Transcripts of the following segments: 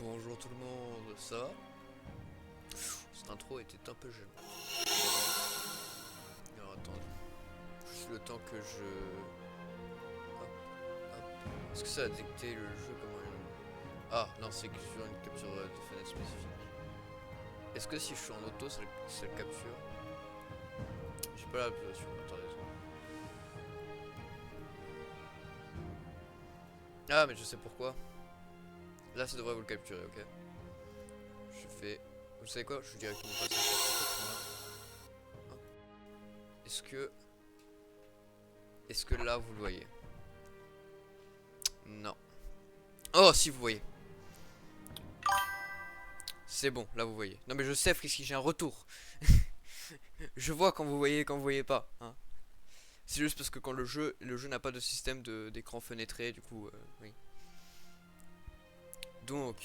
Bonjour tout le monde, ça va? Cette intro était un peu gênante. Alors attendez, juste le temps que je... Hop, hop. Est-ce que ça a détecté le jeu comment il... Ah non, c'est que sur une capture de fenêtre spécifique. Est-ce que si je suis en auto, ça le capture? J'ai pas l'application, attendez. Ah mais je sais pourquoi. Là ça devrait vous le capturer, ok? Je fais... Vous savez quoi? Je dirais directement passer sur ce. Est-ce que... Est-ce que là vous le voyez? Non. Oh si vous voyez. C'est bon, là vous voyez. Non mais je sais Frisky, j'ai un retour. Je vois quand vous voyez pas. Hein. C'est juste parce que quand le jeu n'a pas de système d'écran fenêtré, du coup, oui. Donc,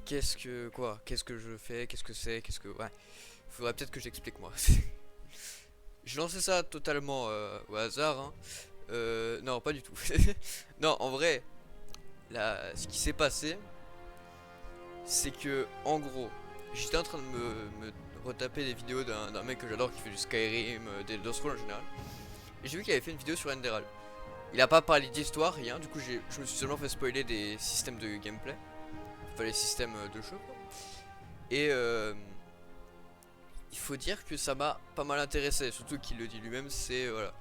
qu'est-ce que quoi? Qu'est-ce que je fais? Qu'est-ce que c'est? Qu'est-ce que ouais? Faudrait peut-être que j'explique moi. Je lançais ça totalement au hasard. Hein. Non, pas du tout. Non, en vrai, là, ce qui s'est passé, c'est que en gros, j'étais en train de me retaper des vidéos d'un mec que j'adore qui fait du Skyrim, des Elder Scrolls en général. Et j'ai vu qu'il avait fait une vidéo sur Enderal. Il a pas parlé d'histoire, rien, du coup je me suis seulement fait spoiler des systèmes de gameplay. Enfin les systèmes de jeu quoi. Et il faut dire que ça m'a pas mal intéressé, surtout qu'il le dit lui-même, c'est voilà.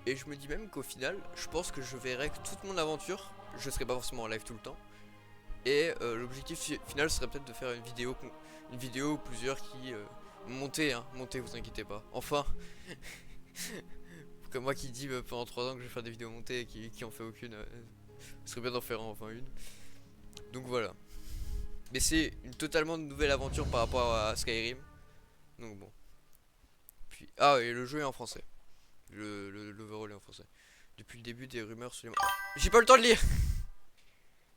Et je me dis même qu'au final, je pense que je verrai que toute mon aventure, je serai pas forcément en live tout le temps. Et l'objectif final serait peut-être de faire une vidéo ou plusieurs qui monter, hein, monter, vous inquiétez pas. Enfin, comme moi qui dis pendant 3 ans que je vais faire des vidéos montées et qui en fait aucune, ce serait bien d'en faire enfin une. Donc voilà. Mais c'est une totalement nouvelle aventure par rapport à Skyrim. Donc bon. Puis ah et le jeu est en français. L'overall est en français. Depuis le début des rumeurs sur les... J'ai pas le temps de lire.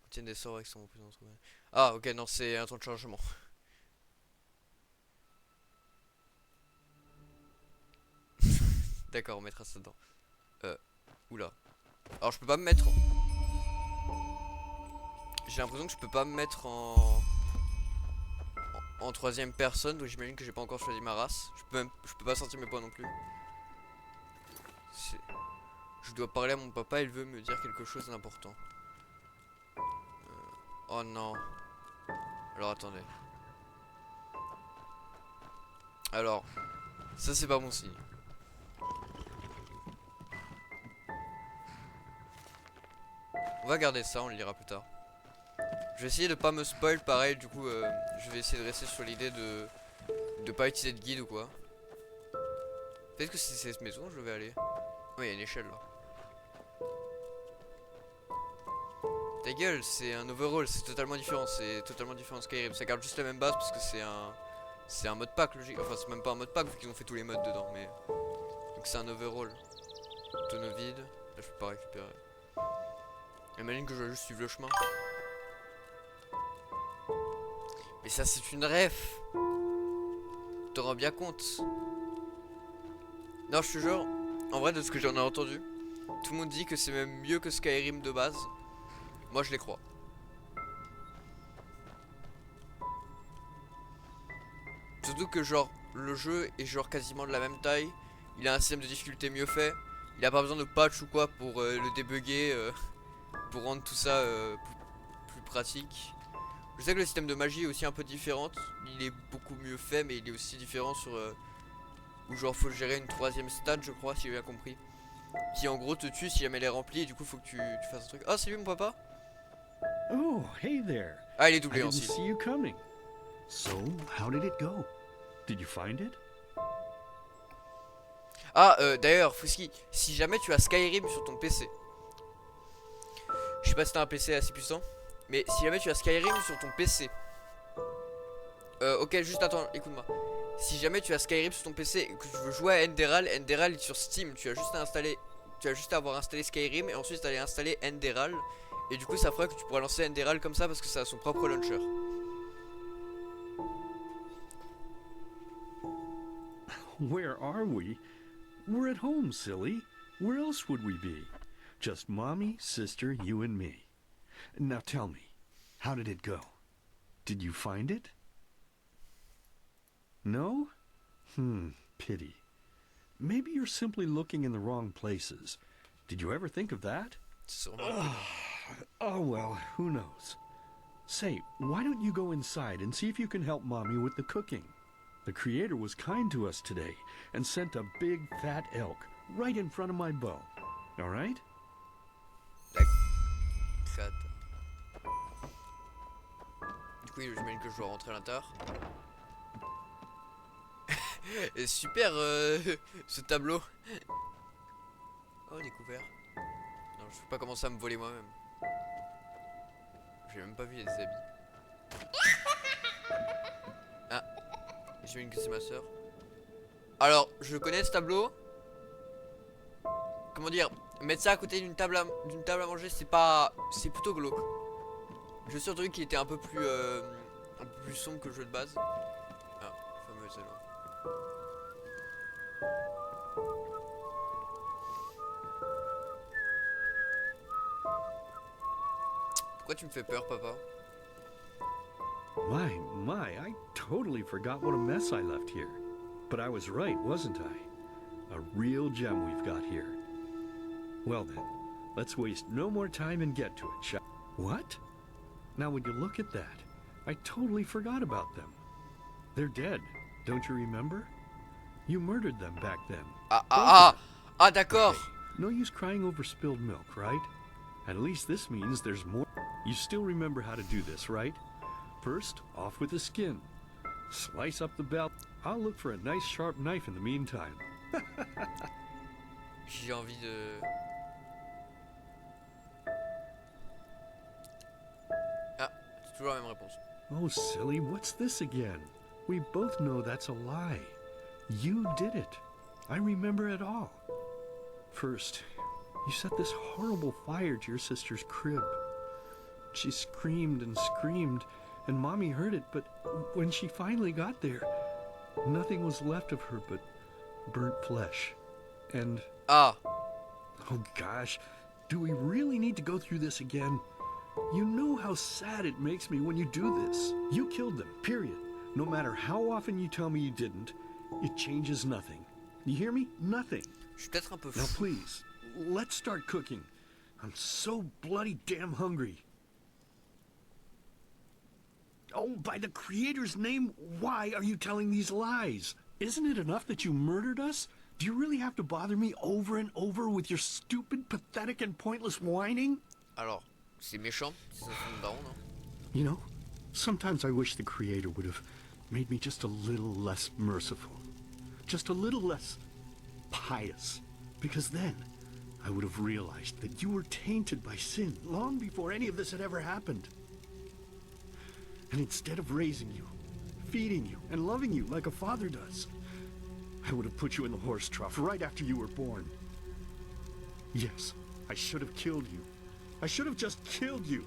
Contiennent des sorts extrêmement puissants. Ah ok non c'est un temps de chargement. D'accord on mettra ça dedans. Oula. Alors je peux pas me mettre J'ai l'impression que je peux pas me mettre en troisième personne, donc j'imagine que j'ai pas encore choisi ma race. Je peux pas sortir mes points non plus. Je dois parler à mon papa, il veut me dire quelque chose d'important. Oh non. Alors attendez. Alors, ça c'est pas bon signe. On va garder ça, on le lira plus tard. Je vais essayer de pas me spoil, pareil, du coup, je vais essayer de rester sur l'idée de pas utiliser de guide ou quoi. Peut-être que c'est cette maison, je vais aller. Oh, il y a une échelle là. Ta gueule, c'est un overhaul, c'est totalement différent, de Skyrim. Ça garde juste la même base parce que c'est un mode pack logique. Enfin, c'est même pas un mode pack vu qu'ils ont fait tous les modes dedans, mais donc c'est un overhaul. Tonneau vide, là je peux pas récupérer. Imagine que je dois juste suivre le chemin. Mais ça c'est une ref. T'en rends bien compte. Non, je te jure, en vrai de ce que j'en ai entendu, tout le monde dit que c'est même mieux que Skyrim de base. Moi je les crois. Surtout que genre le jeu est genre quasiment de la même taille. Il a un système de difficulté mieux fait. Il a pas besoin de patch ou quoi pour le débugger, pour rendre tout ça plus pratique. Je sais que le système de magie est aussi un peu différent. Il est beaucoup mieux fait, mais il est aussi différent sur où genre faut gérer une troisième stat, je crois, si j'ai bien compris. Qui en gros te tue si jamais elle est remplie et du coup faut que tu fasses un truc. Ah, c'est lui mon papa? Oh, hey there. Ah, il est I doublé didn't aussi. see you coming. So, how did it go? Did you find it? Ah, d'ailleurs, Fusky, si jamais tu as Skyrim sur ton PC, je sais pas si t'as un PC assez puissant, mais si jamais tu as Skyrim sur ton PC, ok, juste attends, écoute-moi. Si jamais tu as Skyrim sur ton PC et que tu veux jouer à Enderal, Enderal est sur Steam, tu as juste à avoir installé Skyrim et ensuite aller installer Enderal. Et du coup, ça fera que tu pourras lancer Enderal comme ça parce que ça a son propre launcher. Where are we? We're at home, silly. Where else would we be? Just mommy, sister, you, and me. Now tell me, How did it go? Did you find it? No? Pity. Maybe you're simply looking in the wrong places. Did you ever think of that? Oh, well, who knows? Say, why don't you go inside and see if you can help Mommy with the cooking? The Creator was kind to us today and sent a big fat elk right in front of my bow. All right? Du coup, j'imagine que je dois rentrer à l'intérieur. Et super ce tableau. Oh, découvert. Non, je peux pas commencer à me voler moi-même. J'ai même pas vu les habits. Ah, j'imagine que c'est ma soeur. Alors, je connais ce tableau. Comment dire, mettre ça à côté d'une table à manger, c'est pas, c'est plutôt glauque. Je suis entendu qu'il était un peu plus sombre que le jeu de base. Ah, fameux élément. Pourquoi tu me fais peur, papa? My, I totally forgot what a mess I left here. But I was right, wasn't I? A real gem we've got here. Well then, let's waste no more time and get to it, shall we? What? Now would you look at that? I totally forgot about them. They're dead, don't you remember? You murdered them back then. D'accord. Hey, no use crying over spilled milk, right? At least this means there's more. You still remember how to do this, right? First, off with the skin. Slice up the belt. I'll look for a nice sharp knife in the meantime. J'ai envie de... Ah, c'est toujours la même réponse. Oh, silly, what's this again? We both know that's a lie. You did it. I remember it all. First, you set this horrible fire to your sister's crib. She screamed and screamed, and Mommy heard it, but when she finally got there, nothing was left of her but burnt flesh. And... Ah! Oh gosh, do we really need to go through this again? You know how sad it makes me when you do this. You killed them, period. No matter how often you tell me you didn't, it changes nothing. You hear me? Nothing. Je suis peut-être un peu fou. Now please, let's start cooking. I'm so bloody damn hungry. Oh, by the Creator's name, why are you telling these lies? Isn't it enough that you murdered us? Do you really have to bother me over and over with your stupid, pathetic, and pointless whining? Alors, c'est méchant, c'est un film daron, non? You know, sometimes I wish the Creator would have made me just a little less merciful. Just a little less pious. Because then, I would have realized that you were tainted by sin long before any of this had ever happened. And instead of raising you, feeding you, and loving you like a father does, I would have put you in the horse trough right after you were born. Yes, I should have killed you. I should have just killed you.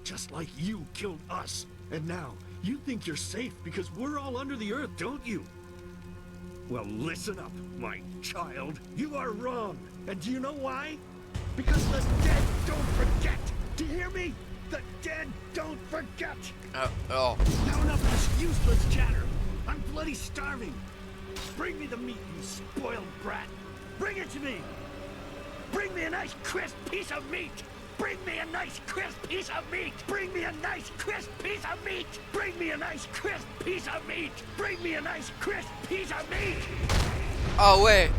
Just like you killed us. And now, you think you're safe because we're all under the earth, don't you? Well, listen up, my child. You are wrong. And do you know why? Because the dead don't forget. Do you hear me? The dead don't forget. Alors... Now enough of this useless chatter. I'm bloody starving. Bring me the meat, you spoiled brat. Bring it to me. Bring me a nice crisp piece of meat. Bring me a nice crisp piece of meat. Bring me a nice crisp piece of meat. Bring me a nice crisp piece of meat. Bring me a nice crisp piece of meat. Ah ouais.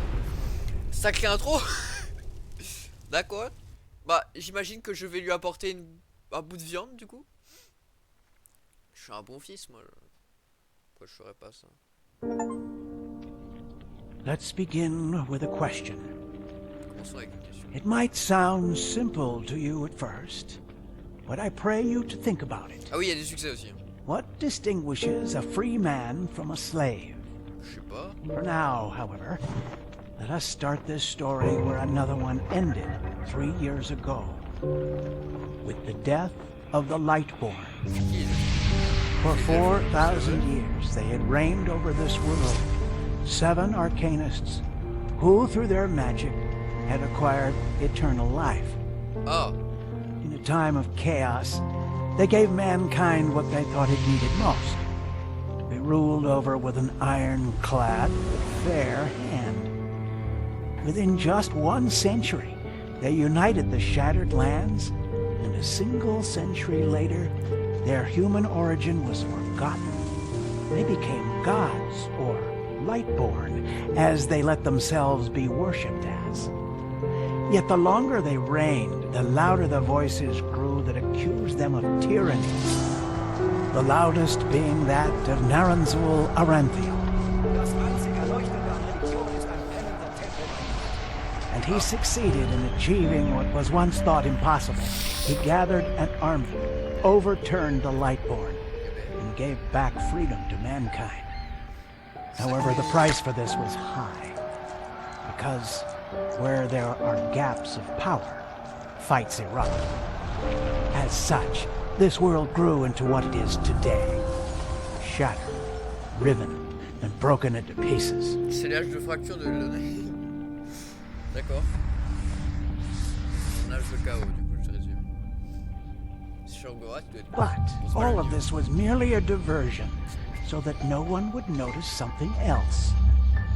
Sacré intro. D'accord. Bah, j'imagine que je vais lui apporter un bout de viande, du coup. Je suis un bon fils, moi. Pourquoi je ferais pas ça? Let's begin with a question. Commençons avec une question. It might sound simple to you at first, but I pray you to think about it. Ah oui, il y a des succès aussi. What distinguishes a free man from a slave? Je sais pas. For now, however, let us start this story where another one ended 3 years ago, with the death of the Lightborn. For 4,000 years they had reigned over this world, 7 arcanists who, through their magic, had acquired eternal life. Oh. In a time of chaos, They gave mankind what they thought it needed most, to be ruled over with an ironclad, fair hand. Within just 1 century, they united the shattered lands, and a single century later, their human origin was forgotten. They became gods, or Lightborn, as they let themselves be worshipped as. Yet the longer they reigned, the louder the voices grew that accused them of tyranny. The loudest being that of Naranzul Aranthiel. And he succeeded in achieving what was once thought impossible. He gathered an army, overturned the Lightborn, and gave back freedom to mankind. However, the price for this was high, because where there are gaps of power, fights erupt. As such, this world grew into what it is today. Shattered, riven, and broken into pieces. C'est l'âge de fracture de l'année. D'accord. Un âge de chaos, du coup, je résume. Sur Gorath, tu dois être... But all of this was merely a diversion, so that no one would notice something else.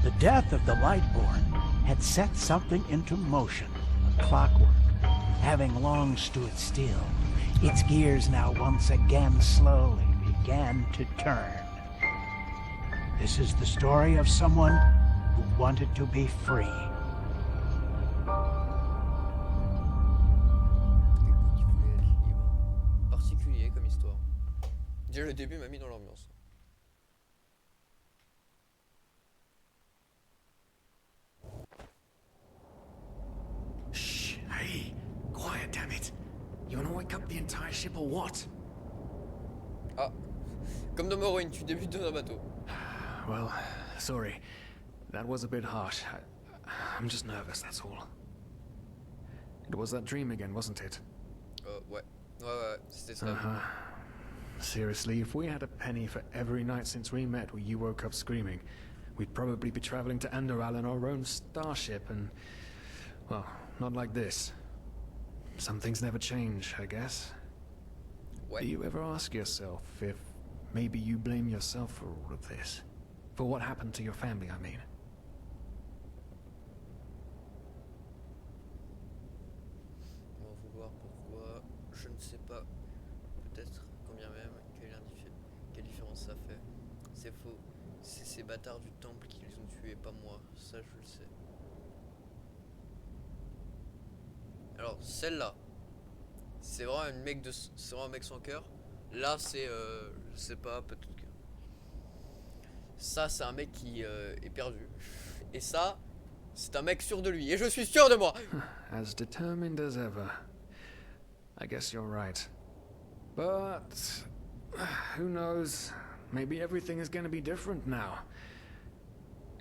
The death of the Lightborn had set something into motion, a clockwork. Having long stood still, its gears now once again slowly began to turn. This is the story of someone who wanted to be free. Particulier comme histoire. Déjà le début m'a mis dans l'ambiance. Shh, hey, quiet, damn it. You wanna wake up the entire ship or what? Ah, comme dans Morrowind, tu débutes dans un bateau. Well, sorry. That was a bit harsh. I'm just nervous, that's all. It was that dream again, wasn't it? Ouais. Ouais, c'était ça. Seriously, if we had a penny for every night since we met where you woke up screaming, we'd probably be traveling to Enderal in our own starship and... well, not like this. Some things never change, I guess. Ouais. Do you ever ask yourself if maybe you blame yourself for all of this? For what happened to your family, I mean? On va voir pourquoi. Je ne sais pas. Peut-être, combien même, quelle différence ça fait. C'est faux. C'est ces bâtards du temple qui les ont tués, pas moi. Ça, je le sais. Alors, celle-là, c'est vraiment c'est vraiment un mec sans cœur. Là, c'est, je sais pas, peut-être que... Ça, c'est un mec qui est perdu. Et ça, c'est un mec sûr de lui. Et je suis sûr de moi. As determined as ever. I guess you're right. But... who knows? Maybe everything is going to be different now.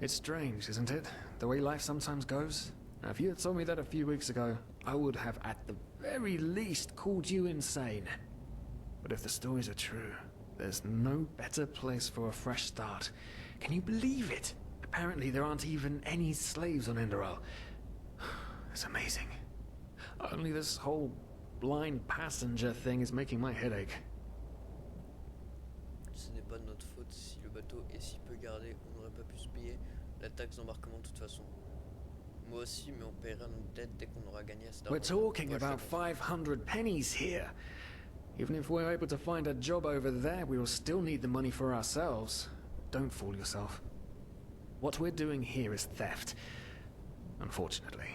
It's strange, isn't it? The way life sometimes goes. Now, if you had told me that a few weeks ago, I would have at the very least called you insane. But if the stories are true, there's no better place for a fresh start. Can you believe it? Apparently there aren't even any slaves on Enderal. It's amazing. Only this whole blind passenger thing is making my head ache. Ce n'est pas de notre faute si le bateau est si peu gardé, on n'aurait pas pu se payer la taxe d'embarquement de toute façon. Moi aussi, mais on paiera nos dettes dès qu'on aura gagné assez d'argent. We're talking about 500 pennies here. Even if we're able to find a job over there, we will still need the money for ourselves. Don't fool yourself. What we're doing here is theft. Unfortunately.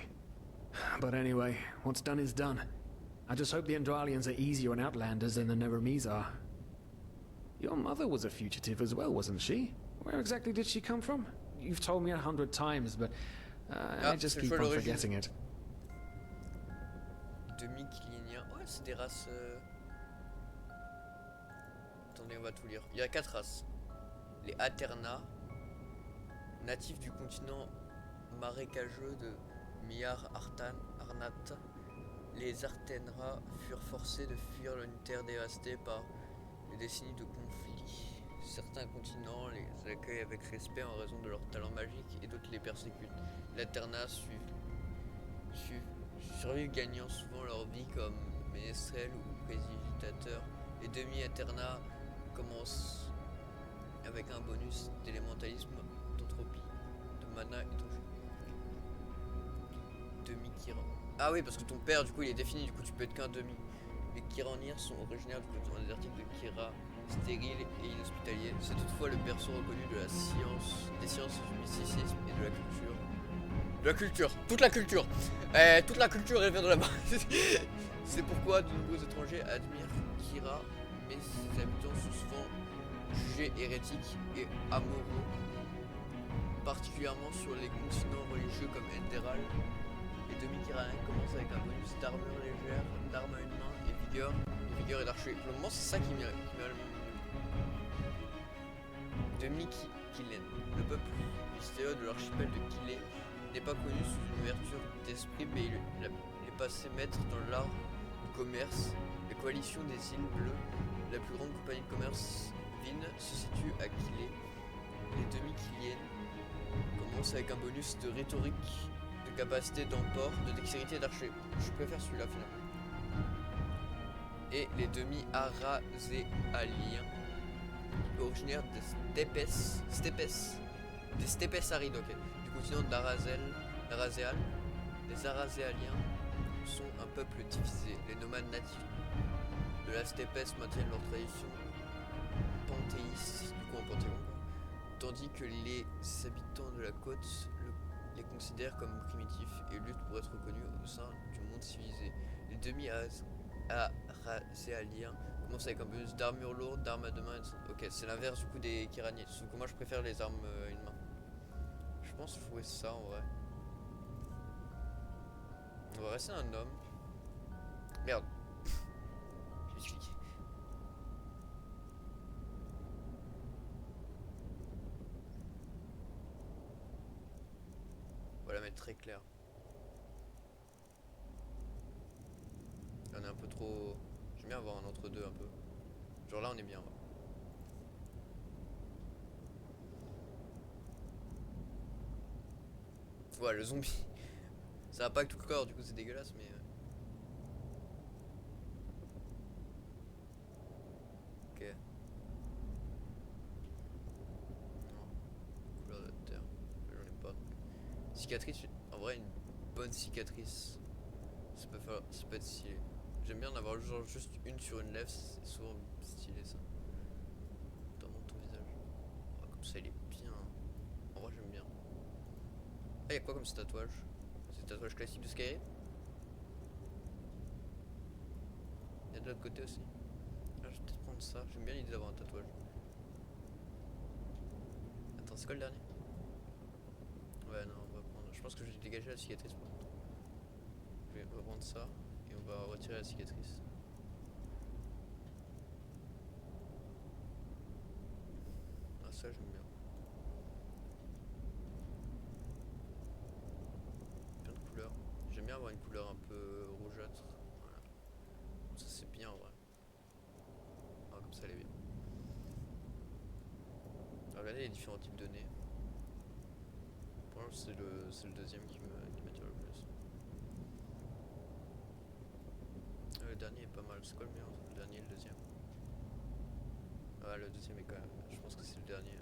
But anyway, what's done is done. I just hope the Andralians are easier on Outlanders than the Neramis are. Your mother was a fugitive as well, wasn't she? Where exactly did she come from? You've told me 100 times, but I just keep on forgetting it. Demi-Kilinien. Ouais, c'est des races... Attendez, on va tout lire. Il y a 4 races. Les Aterna, natifs du continent marécageux de Miar Arnat. Les Artenra furent forcés de fuir une terre dévastée par les décennies de conflits. Certains continents les accueillent avec respect en raison de leur talent magique et d'autres les persécutent. Les Aterna survivent gagnant souvent leur vie comme ménestrels ou prédigitateurs Les demi-Eterna commencent avec un bonus d'élémentalisme, d'entropie, de mana et d'enjeu. Demi-Kira. Ah oui, parce que ton père, du coup, il est défini, du coup, tu peux être qu'un demi. Les Kiranir sont originaires du continent désertique de Kira, stériles et inhospitaliers. C'est toutefois le berceau reconnu de la science, des sciences du mysticisme et de la culture. De la culture, toute la culture. Toute la culture, elle vient de là-bas. C'est pourquoi de nombreux étrangers admirent Kira, mais ses habitants sont souvent jugés hérétiques et amoureux, particulièrement sur les continents religieux comme Elderal. Les demi-Kiraniens commencent avec un bonus d'armure légère, d'armes à une main et vigueur et d'archer. Pour le moment, c'est ça qui m'a le Demi-Kilen. Le peuple mystérieux de l'archipel de Kilé n'est pas connu sous une ouverture d'esprit, mais il est passé maître dans l'art du commerce. La coalition des îles Bleues, la plus grande compagnie de commerce Vin, se situe à Kilé. Les demi-Kiliennes commencent avec un bonus de rhétorique, de capacité d'emport, de dextérité et d'archer. Je préfère celui-là finalement. Et les demi-Araséaliens, originaires des steppes arides, okay, du continent d'Araséal. Les Araséaliens sont un peuple divisé. Les nomades natifs de la steppes maintiennent leur tradition panthéiste, du coup en panthéon, tandis que les habitants de la côte les considèrent comme primitifs et luttent pour être reconnus au sein du monde civilisé. Les demi-Araséaliens commencent avec un bonus d'armure lourde, d'armes à deux mains, etc. Ok, c'est l'inverse du coup des Kiraniens, sauf que moi je préfère les armes à une main. Je pense jouer ça en vrai. On va rester un homme. Merde. Je me suis cliqué. On va la mettre très claire. Là, on est un peu trop... J'aime bien avoir un entre-deux un peu. Genre là on est bien. Ouais. Voilà, le zombie. Ça va pas avec tout le corps, du coup c'est dégueulasse, mais... Ok. Non. Couleur de terre. J'en ai pas. Cicatrice, en vrai une bonne cicatrice. Ça peut être stylé. J'aime bien en avoir genre juste une sur une lèvre, c'est souvent stylé ça. Dans ton visage. Oh, comme ça il est bien. En vrai j'aime bien. Ah, y'a quoi comme ce tatouage? C'est le tatouage classique de Skyrim? Y'a de l'autre côté aussi. Ah, je vais peut-être prendre ça. J'aime bien l'idée d'avoir un tatouage. Attends, c'est quoi le dernier? Ouais, non, on va prendre. Je pense que je vais dégager la cicatrice par contre. On va prendre ça et on va retirer la cicatrice. Ah, ça j'aime bien. Plein de couleurs. J'aime bien avoir une couleur un peu rougeâtre. Voilà. Ça c'est bien en vrai. Ah, comme ça elle est bien. Alors, regardez les différents types de nez. Pour moi c'est le deuxième qui m'attire le plus. Le dernier est pas mal. C'est quoi le meilleur entre le dernier et le deuxième? Ah, le deuxième est quand même. Je pense que c'est le dernier.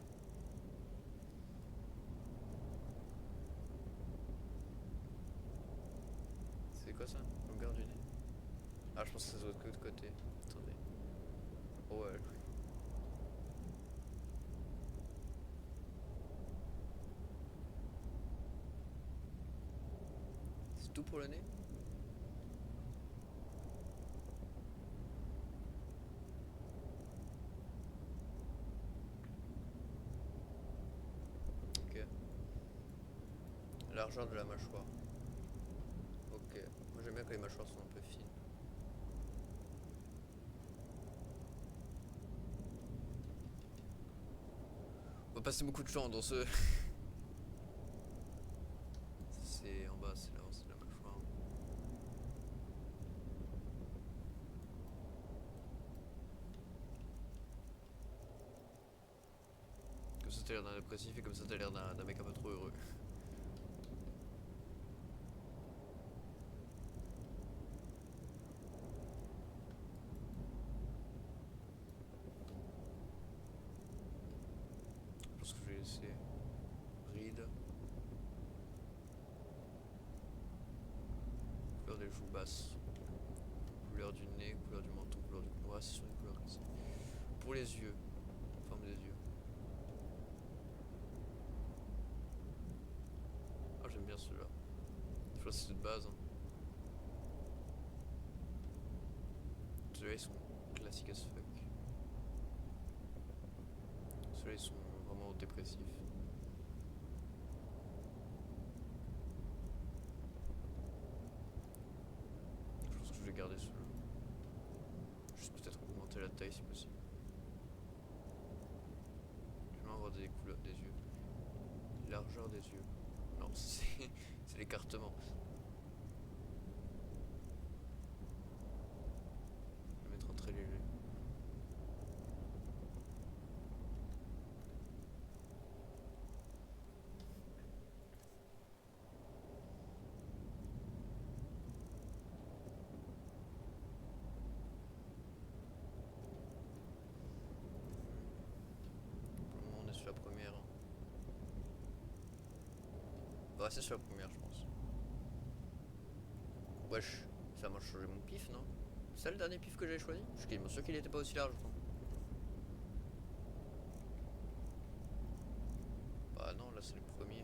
C'est quoi ça? Longueur du nez? Ah, je pense que c'est de l'autre côté. Attendez. Oh ouais. C'est tout pour le nez? Ok. Largeur de la mâchoire. Ok. Moi j'aime bien quand les mâchoires sont un peu fines. On va passer beaucoup de temps dans ce... C'est en bas, c'est la mâchoire. Comme ça t'as l'air d'un dépressif et comme ça t'as l'air d'un mec un peu trop heureux. c'est ride. Couleur des joues basses. Couleur du nez, couleur du menton, couleur du cou. Ouais, ce sont des couleurs ici. Pour les yeux. Forme des yeux. Ah, j'aime bien celui-là. Je crois que c'est de base. Hein. Ceux-là ils sont classiques as fuck. Ceux-là ils sont vraiment dépressifs. Je pense que je vais garder ceux-là. Juste peut-être augmenter la taille si possible. Je vais avoir des couleurs des yeux. Largeur des yeux. Non, c'est l'écartement. Je vais mettre un très léger. Pour le moment, on est sur la première. On va rester sur la première, je pense. Wesh, ça m'a changé mon pif, non? C'est ça le dernier pif que j'avais choisi? Je suis quasiment sûr qu'il était pas aussi large. Bah non, là c'est le premier.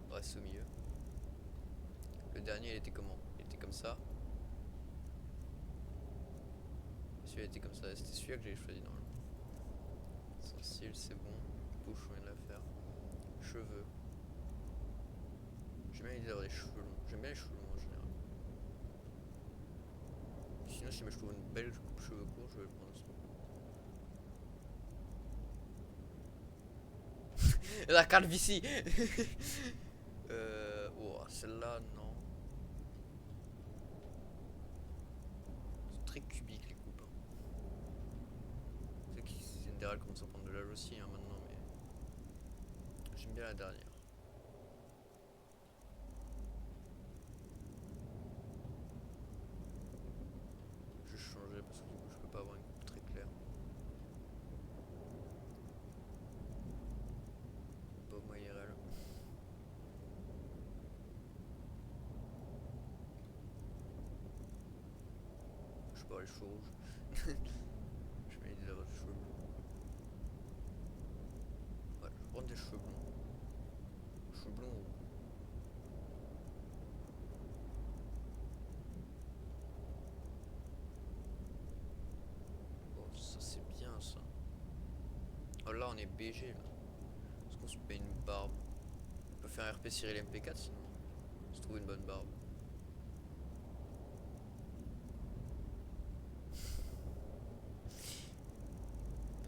On reste au milieu. Le dernier il était comment? Il était comme ça. Celui-là était comme ça. C'était celui-là que j'avais choisi normalement. Sourcils c'est bon. Bouche on vient de la faire. Cheveux. J'aime bien l'idée d'avoir des cheveux longs. J'aime bien les cheveux longs en général. Sinon si je trouve une belle coupe cheveux courts, je vais le prendre aussi. La calvitie. Oh, celle-là non. C'est très cubique les coupes. Hein. C'est que Zendaya commence à prendre de l'âge aussi hein, maintenant, mais j'aime bien la dernière. Je vais changer parce que du coup je peux pas avoir une coupe très claire. Bob IRL. Je sais pas, les cheveux rouges. Je mets l'idée d'avoir des cheveux blonds. Ouais, je vais prendre des cheveux blonds. Cheveux blonds. Oh, ça c'est bien ça. Oh là on est BG là. Est-ce qu'on se met une barbe? On peut faire un RP Cyril MP4 sinon. Se trouve une bonne barbe.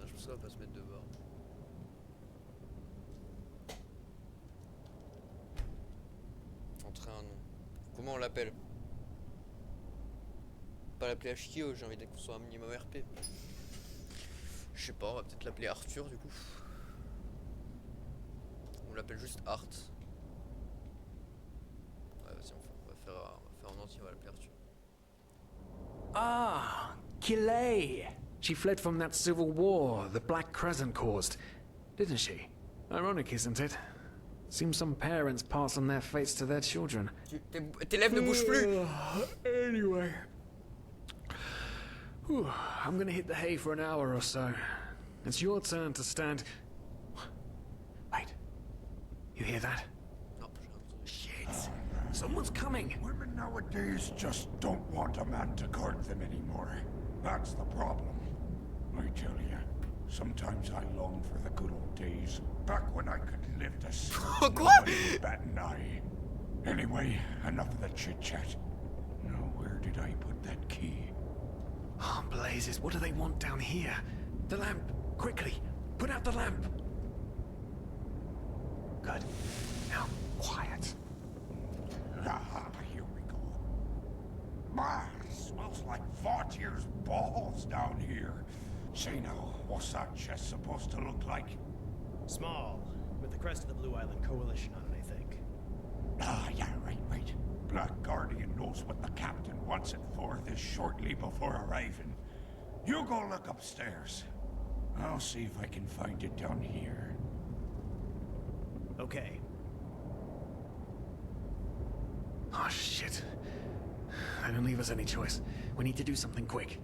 Je pense qu'on va pas se mettre de barbe. Entrer un nom. Comment on l'appelle? Pas l'appeler Ashkio, j'ai envie qu'on soit un minimum RP. Je sais pas, on va peut-être l'appeler Arthur du coup. On l'appelle juste Art. Ouais, vas-y, on va faire en entier, on va l'appeler Arthur. Ah, Kilay. She fled from that civil war the Black Crescent caused, didn't she? Ironic, isn't it? Seems some parents pass on their fates to their children. Tes lèvres ne bougent plus. Anyway. Whew, I'm gonna hit the hay for an hour or so. It's your turn to stand... Wait. You hear that? Non, j'ai entendu. Shit. Someone's coming. Women nowadays just don't want a man to guard them anymore. That's the problem. I tell you, sometimes I long for the good old days, back when I could live to see Quoi? bat an eye. Anyway, enough of the chit-chat. Now, where did I put that key? Oh, blazes, what do they want down here? The lamp! Quickly! Put out the lamp! Good. Now, quiet. Ah, here we go. Man, smells like Vaughtier's balls down here. Say now, what's that chest supposed to look like? Small, with the crest of the Blue Island Coalition on it, I think. Ah, yeah, right. Black Guardian knows what the captain wants it for this shortly before arriving. You go look upstairs. I'll see if I can find it down here. Okay. Oh, shit. They don't leave us any choice. We need to do something quick.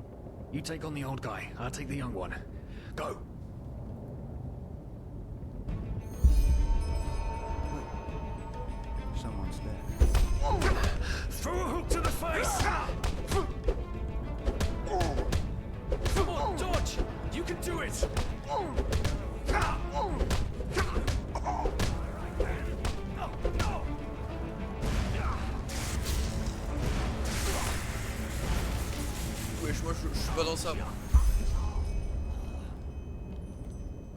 You take on the old guy, I'll take the young one. Go! Someone's there. Throw a hook to the face! Come on, dodge! You can do it! Wesh, moi je suis pas dans ça.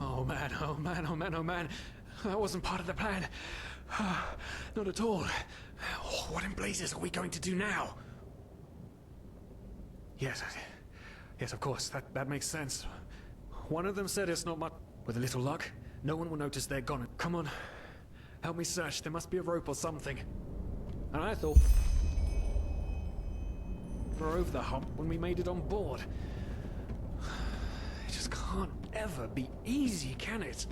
Oh man, oh man, oh man, oh man. That wasn't part of the plan. Not at all. What in blazes are we going to do now? Yes, yes, of course, that makes sense. One of them said it's not much. With a little luck, no one will notice they're gone. Come on, help me search. There must be a rope or something. And I thought we're over the hump when we made it on board. It just can't ever be easy, can it?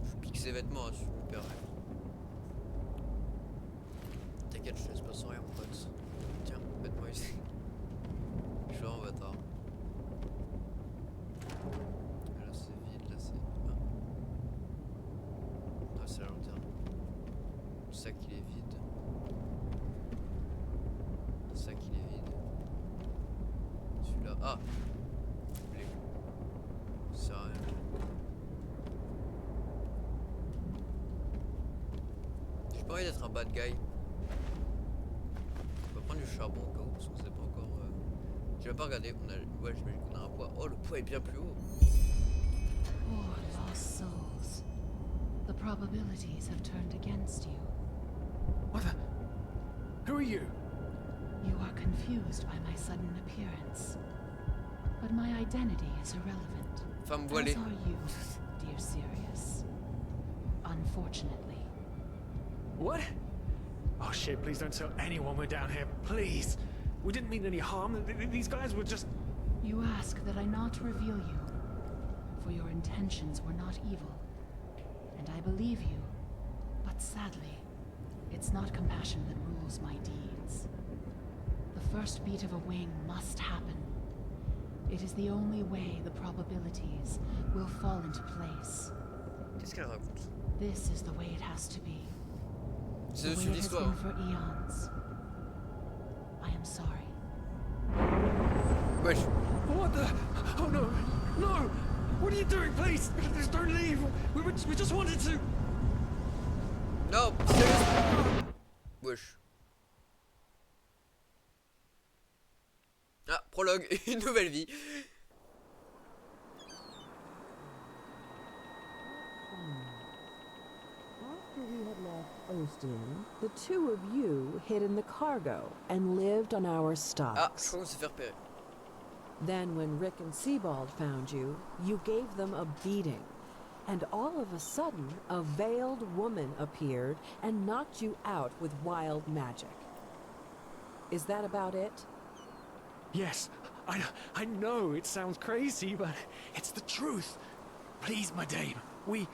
Je pique ses vêtements, hein, si je me permets. T'inquiète, je te laisse pas sans rien, mon pote. Tiens, mets-moi ici. Je suis vraiment bâtard. Là c'est vide, là c'est... Ah. Ah, c'est la lanterne. Le sac il est vide. Le sac il est vide. Celui-là... Ah! Les... Ça sert à rien. J'ai pas envie d'être un bad guy. On va prendre du charbon au cas où, parce qu'on sait pas encore... J'ai pas regardé, on a... Ouais, j'imagine qu'on a un poids. Oh, le poids est bien plus haut. Poor lost souls. The probabilities have turned against you. What the? Who are you? You are confused by my sudden appearance. But my identity is irrelevant. Femme As voilée. are you, dear Sirius. Unfortunately. What? Oh shit, please don't tell anyone we're down here, please. We didn't mean any harm. These guys were just... You ask that I not reveal you, for your intentions were not evil. And I believe you, but sadly, it's not compassion that rules my deeds. The first beat of a wing must happen. It is the only way the probabilities will fall into place. Qu'est-ce qu'elle raconte? This is the way it has to be. C'est The dessus way it has l'histoire. been for eons. I am sorry. Wesh. What the? Oh no! No! What are you doing, please? Please don't leave! We just wanted to... Non, sérieux. Wesh. Ah, prologue, une nouvelle vie. After we had left Ostin, the two of you hid in the cargo and lived on our Ah, je stocks. crois qu'on s'est fait repérer. Then when Rick and Sebald found you, you gave them a beating. And all of a sudden, a veiled woman appeared and knocked you out with wild magic. Is that about it? Yes, I know it sounds crazy, but it's the truth. Please, my dame, we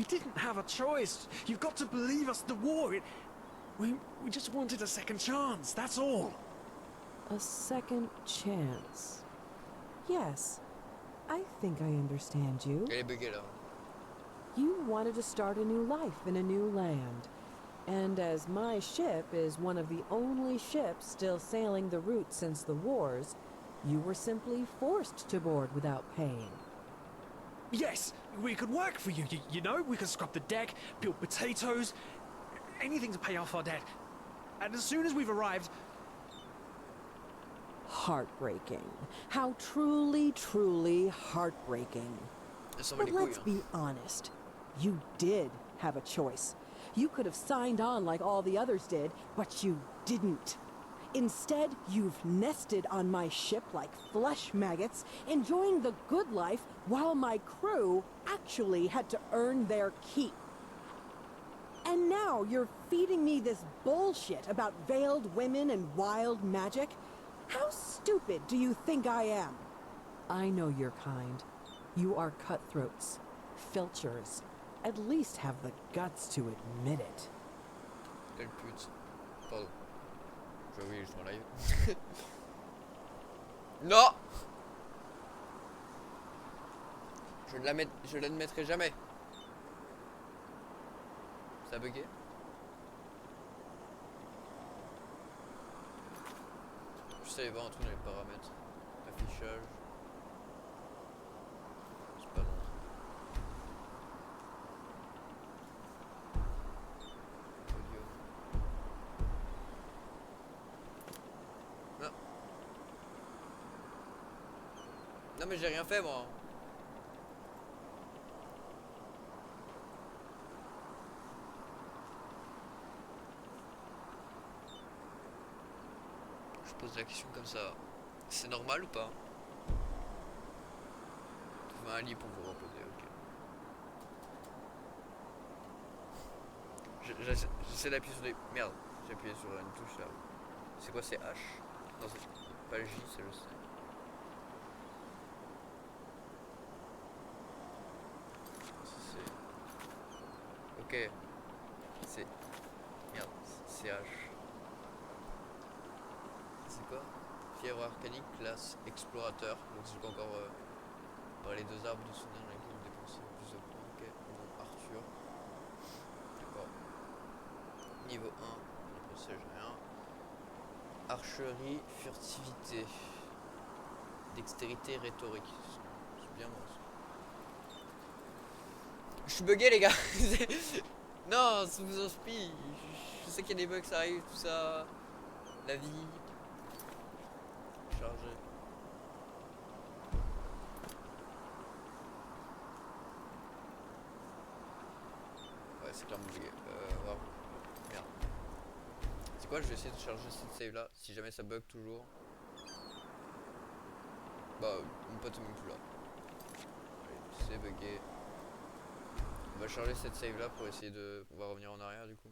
didn't have a choice. You've got to believe us, the war, we just wanted a second chance, that's all. A second chance. Yes, I think I understand you. Elle est buggée là. You wanted to start a new life in a new land. And as my ship is one of the only ships still sailing the route since the wars, you were simply forced to board without paying. Yes, we could work for you, you know? We could scrub the deck, peel potatoes, anything to pay off our debt. And as soon as we've arrived... Heartbreaking. How truly, truly heartbreaking. Elle s'en bat But les couilles. let's Hein. be honest. You did have a choice. You could have signed on like all the others did, but you didn't. Instead, you've nested on my ship like flesh maggots, enjoying the good life while my crew actually had to earn their keep. And now you're feeding me this bullshit about veiled women and wild magic? How stupid do you think I am? I know your kind. You are cutthroats, filchers. At least have the guts to admit it. Quelle pute. Pardon. J'ai oublié, je suis en live. Non! Je l'admettrai jamais. Ça a bugué? Juste aller voir un truc dans les paramètres. Affichage. C'est pas long. Audio. Non. Non mais j'ai rien fait moi. Je pose la question comme ça. C'est normal ou pas? Trouver un lit pour vous reposer, ok. J'essaie d'appuyer sur des... Merde, j'ai appuyé sur une touche là. C'est quoi, c'est H? Non, c'est pas J, c'est le C. C'est... Ok. C'est... Merde, c'est H. C'est quoi? Fièvre arcanique, classe explorateur. Donc je peux encore par les 2 arbres de souvenirs dans lesquels vous dépensez plus de points. Ok, bon, Arthur. D'accord. Niveau 1, je sais, j'ai rien. Archerie, furtivité. Dextérité, rhétorique. C'est bien moi ça. Je suis bugué les gars. Non, ça vous inspire. Je sais qu'il y a des bugs, ça arrive, tout ça. La vie. Chargé. Ouais, c'est clairement bugué. Wow. Merde. C'est quoi, je vais essayer de charger cette save là, si jamais ça bug toujours. Bah, mon pote est même plus là. Allez, c'est bugué. On va charger cette save là pour essayer de... On va revenir en arrière du coup.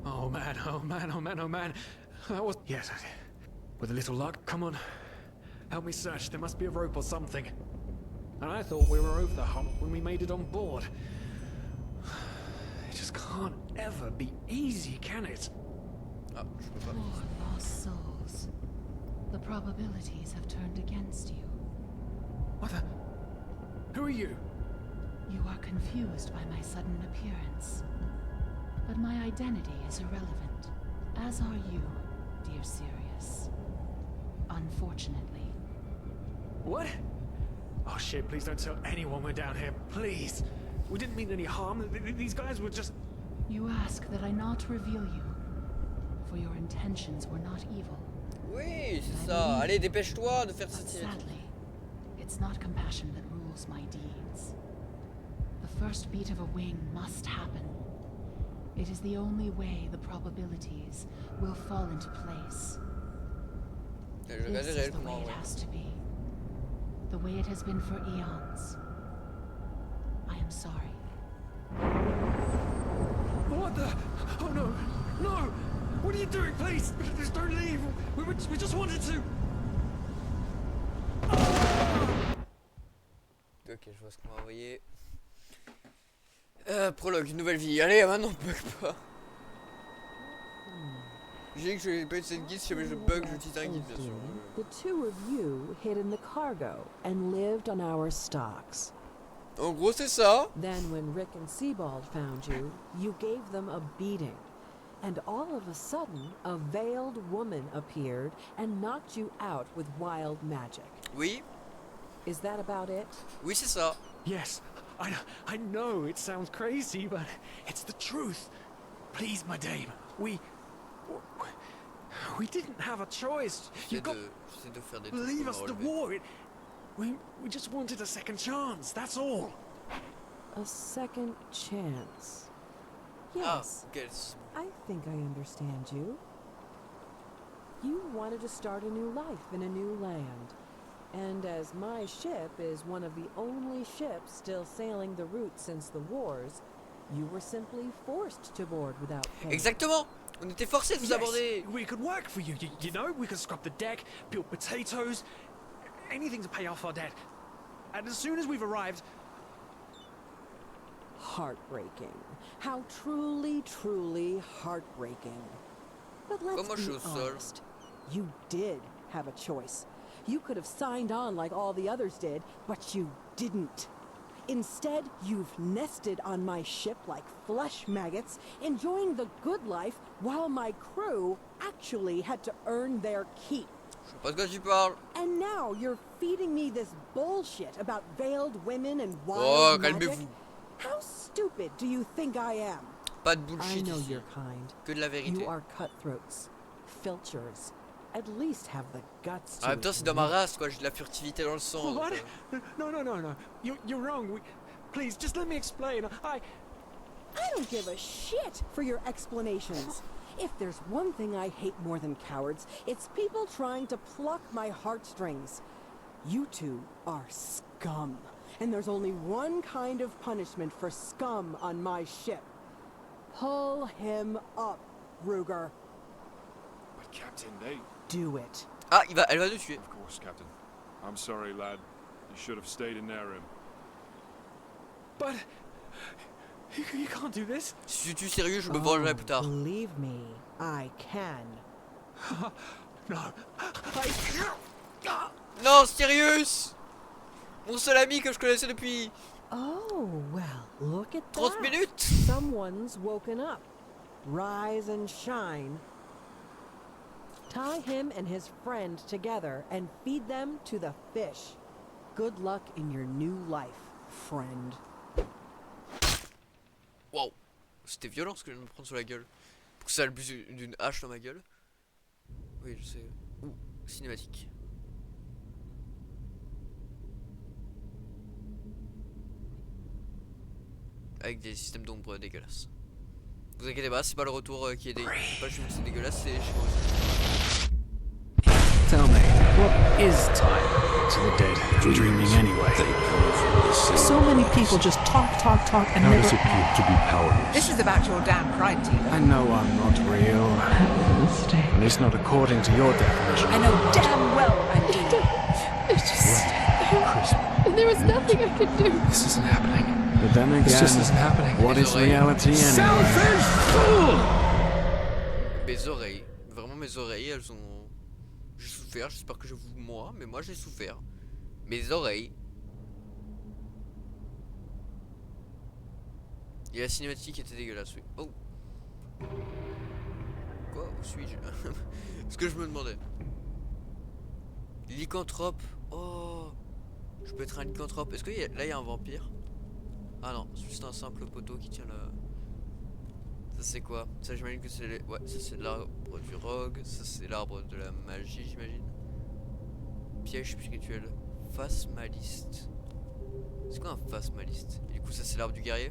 Oh man, oh man, oh man, oh man. That was... Yes, with a little luck, come on. Help me search, there must be a rope or something. And I thought we were over the hump when we made it on board. It just can't ever be easy, can it? Ah, je peux pas. Poor lost souls. The probabilities have turned against you. What the... Who are you? You are confused by my sudden appearance. But my identity is irrelevant, as are you, dear Sirius. Unfortunately. What? Oh shit, please don't tell anyone we're down here, please. We didn't mean any harm. These guys were just... You ask that I not reveal you, for your intentions were not evil. Oui, c'est ça. Allez, dépêche-toi de faire But cette... sadly, it's not compassion that rules my deeds. The first beat of a wing must happen. It is the only way the probabilities will fall into place. This is the way it has to be. The way it has been for eons. I am sorry. What the... Oh no! No! What are you doing, please? Just don't leave! We just wanted to... Ok, je vois ce qu'on m'a envoyé. Prologue, une nouvelle vie. Allez, maintenant, bug pas. J'ai dit que je vais pas utiliser de guide, si jamais je bug, j'utilise un guide, bien sûr. The two of you hid in the cargo and lived on our stocks. En gros, c'est ça. Then when Rick and Sebald found you, you gave them a beating. And all of a sudden, a veiled woman appeared and knocked you out with wild magic. Oui. Is that about it? Oui, c'est ça. Yes, I know it sounds crazy, but it's the truth. Please, my dame, we didn't have a choice. You got J'essaie de faire des leave trucs us pour the me relever. war. We just wanted a second chance. That's all. A second chance. Ah, Yes, ok. I think I understand you. You wanted to start a new life in a new land. And as my ship is one of the only ships still sailing the route since the wars, You were simply forced to board without paying. Exactement. On était forcés de vous aborder. We could work for you, you know? We could scrub the deck, peel potatoes, anything to pay off our debt. And as soon as we've arrived... Heartbreaking. How truly, truly heartbreaking. But let's Comment je suis be au sol? honest. You did have a choice. You could have signed on like all the others did, but you didn't. Instead, you've nested on my ship like flesh maggots, enjoying the good life while my crew actually had to earn their keep. Je sais pas de quoi tu parles. And now you're feeding me this bullshit about veiled women and Oh, wild magic. calmez-vous. How stupid do you think I am? Pas de I bullshit know ici. your kind. Que de la vérité. You are cutthroats, filchers. At least have the guts to En même temps, c'est dans ma admit. race, quoi. J'ai de la furtivité dans le sang. What? donc, No. You're wrong. Please, just let me explain. I don't give a shit for your explanations. If there's one thing I hate more than cowards, it's people trying to pluck my heartstrings. You two are scum. And there's only one kind of punishment for scum on my ship. Pull him up, Ruger. But Captain, they... Do it. Ah, elle va nous tuer. Of course, Captain. I'm sorry, lad. You should have stayed in their room. But... You can't do this. Si tu es sérieux, je me vengerai plus tard. Believe me, I can. No. Non, Sirius! Mon seul ami que je connaissais depuis Oh, well, look at 30 that. minutes. Someone's woken up. Rise and shine. Tie him and his friend together and feed them to the fish. Good luck in your new life, friend. Wow. C'était violent ce que je viens de me prendre sur la gueule. Pour que ça le plus d'une hache dans ma gueule. Oui, je sais. Ouh, cinématique. Avec des systèmes d'ombre dégueulasses. Vous inquiétez pas, c'est pas le retour qui est c'est pas chez vous que c'est dégueulasse, c'est chez moi aussi. Tell me, what is time to the dead? Dreaming anyway. So many people just talk and How never... does it feel to be powerless? This is about your damn pride, Tina. I know I'm not real. At least not according to your definition. I know damn well I'm Tina. It's just... There was nothing I could do. This isn't happening. But then again, This just isn't happening. what is reality anyway? Mes oreilles, vraiment mes oreilles, elles ont... J'ai souffert, j'espère que je vous... Moi, mais moi j'ai souffert. Mes oreilles. Et la cinématique était dégueulasse, oui. Oh. Quoi? Où suis-je? Ce que je me demandais. Lycanthrope. Oh. Je peux être un lycanthrope. Est-ce que là il y a un vampire? Ah non, c'est juste un simple poteau qui tient la... Ça c'est quoi? Ça j'imagine que c'est... Ouais, ça c'est l'arbre du rogue. Ça c'est l'arbre de la magie, j'imagine. Piège spirituel. Phasmaliste. C'est quoi un phasmaliste? Et du coup ça c'est l'arbre du guerrier.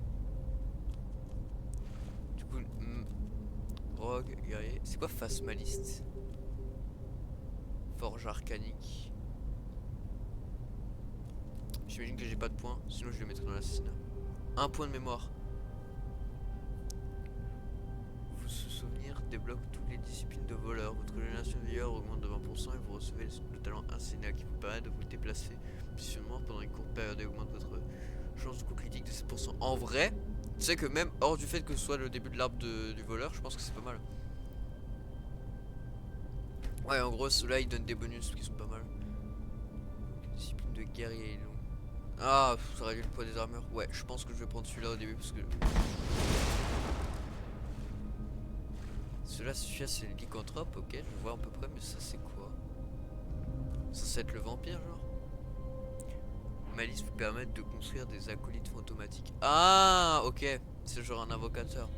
Du coup... rogue, guerrier. C'est quoi phasmaliste? Forge arcanique. J'imagine que j'ai pas de points, sinon je le mettrai dans l'assassinat. Un point de mémoire. Vous se souvenir débloque toutes les disciplines de voleur. Votre génération de vigueur augmente de 20% et vous recevez le talent insénat qui vous permet de vous déplacer positionnement pendant une courte période et augmente votre chance de coup critique de 7%. En vrai, tu sais que même hors du fait que ce soit le début de l'arbre du voleur, je pense que c'est pas mal. Ouais, en gros, ceux-là ils donnent des bonus qui sont pas mal. Discipline de guerrier long. Ah, ça réduit le poids des armures. Ouais, je pense que je vais prendre celui-là au début parce que... Celui-là, c'est le lycanthrope, ok, je vois à peu près, mais ça c'est quoi? Ça c'est être le vampire, genre? Malice vous permet de construire des acolytes fantomatiques. Ah, ok, c'est genre un invocateur.